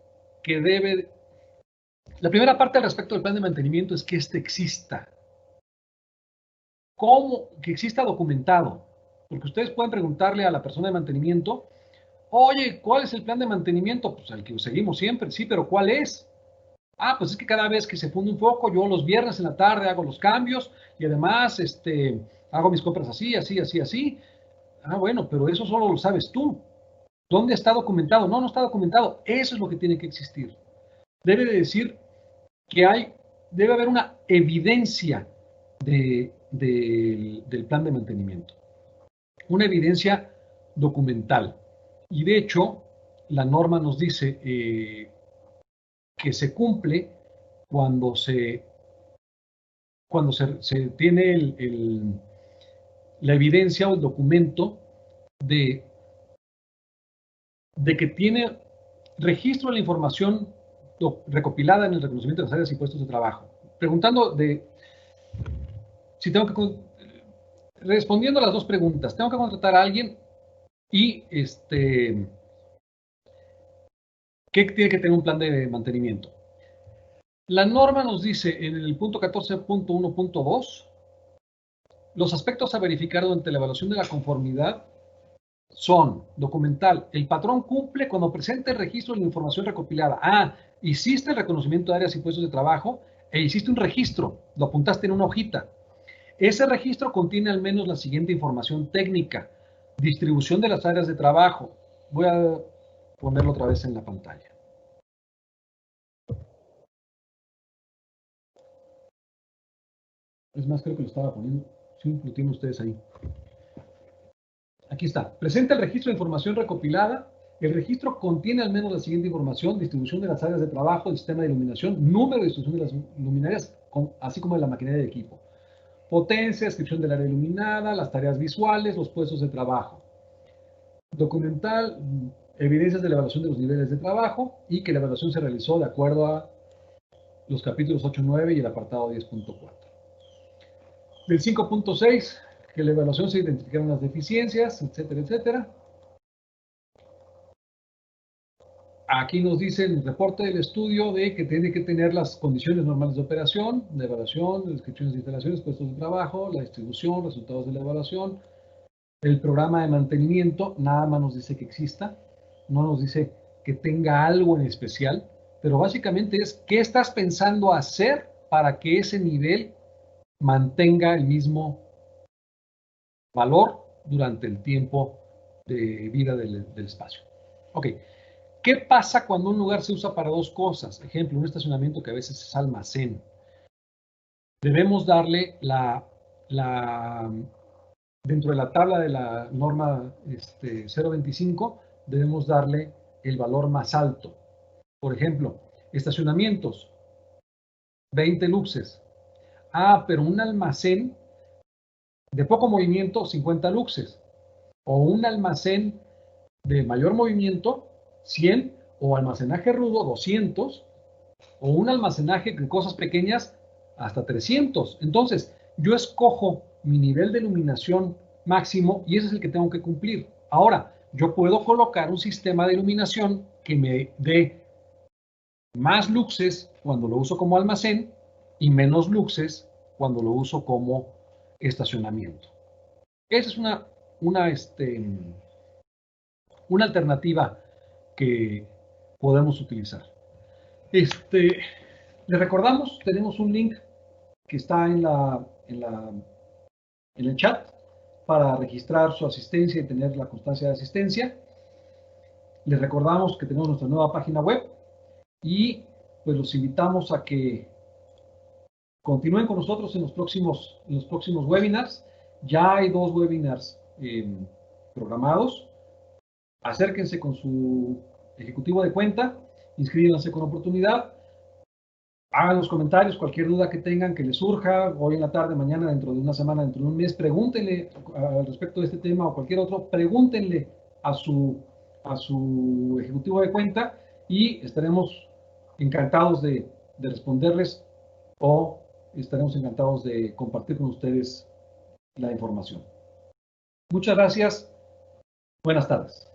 que debe. La primera parte al respecto del plan de mantenimiento es que exista. ¿Cómo? Que exista documentado. Porque ustedes pueden preguntarle a la persona de mantenimiento: oye, ¿cuál es el plan de mantenimiento? Pues el que seguimos siempre. Sí, pero ¿cuál es? Ah, pues es que cada vez que se funde un foco, yo los viernes en la tarde hago los cambios y además hago mis compras así, así, así, así. Ah, bueno, pero eso solo lo sabes tú. ¿Dónde está documentado? No, no está documentado. Eso es lo que tiene que existir. Debe de decir que debe haber una evidencia del plan de mantenimiento. Una evidencia documental. Y de hecho, la norma nos dice que se cumple cuando se tiene la evidencia o el documento de que tiene registro de la información recopilada en el reconocimiento de las áreas y puestos de trabajo. Preguntando si tengo que, respondiendo a las dos preguntas, tengo que contratar a alguien y ¿qué tiene que tener un plan de mantenimiento? La norma nos dice en el punto 14.1.2 los aspectos a verificar durante la evaluación de la conformidad son, documental, el patrón cumple cuando presente el registro de la información recopilada. Hiciste el reconocimiento de áreas y puestos de trabajo e hiciste un registro, lo apuntaste en una hojita. Ese registro contiene al menos la siguiente información técnica: distribución de las áreas de trabajo. Voy a ponerlo otra vez en la pantalla. Es más, creo que lo estaba poniendo. Sí, lo tienen ustedes ahí. Aquí está. Presenta el registro de información recopilada. El registro contiene al menos la siguiente información: distribución de las áreas de trabajo, el sistema de iluminación, número de distribución de las luminarias, así como de la maquinaria de equipo. Potencia, descripción del área iluminada, las tareas visuales, los puestos de trabajo. Documental, evidencias de la evaluación de los niveles de trabajo y que la evaluación se realizó de acuerdo a los capítulos 8, 9 y el apartado 10.4. Del 5.6, que la evaluación se identificaron las deficiencias, etcétera, etcétera. Aquí nos dice el reporte del estudio de que tiene que tener las condiciones normales de operación, de evaluación, descripciones de instalaciones, puestos de trabajo, la distribución, resultados de la evaluación, el programa de mantenimiento. Nada más nos dice que exista, no nos dice que tenga algo en especial, pero básicamente es qué estás pensando hacer para que ese nivel mantenga el mismo valor durante el tiempo de vida del espacio. Ok. ¿Qué pasa cuando un lugar se usa para dos cosas? Ejemplo, un estacionamiento que a veces es almacén. Debemos darle dentro de la tabla de la norma 025, debemos darle el valor más alto. Por ejemplo, estacionamientos, 20 luxes. Pero un almacén de poco movimiento, 50 luxes. O un almacén de mayor movimiento, 100, o almacenaje rudo, 200, o un almacenaje de cosas pequeñas, hasta 300. Entonces, yo escojo mi nivel de iluminación máximo y ese es el que tengo que cumplir. Ahora, yo puedo colocar un sistema de iluminación que me dé más luxes cuando lo uso como almacén y menos luxes cuando lo uso como estacionamiento. Esa es una alternativa que podemos utilizar. Les recordamos, tenemos un link que está en el chat para registrar su asistencia y tener la constancia de asistencia. Les recordamos que tenemos nuestra nueva página web y pues los invitamos a que continúen con nosotros en los próximos webinars. Ya hay 2 webinars programados. Acérquense con su ejecutivo de cuenta, inscríbanse con oportunidad, hagan los comentarios, cualquier duda que tengan, que les surja, hoy en la tarde, mañana, dentro de una semana, dentro de un mes, pregúntenle al respecto de este tema o cualquier otro, pregúntenle a su ejecutivo de cuenta y estaremos encantados de responderles o estaremos encantados de compartir con ustedes la información. Muchas gracias. Buenas tardes.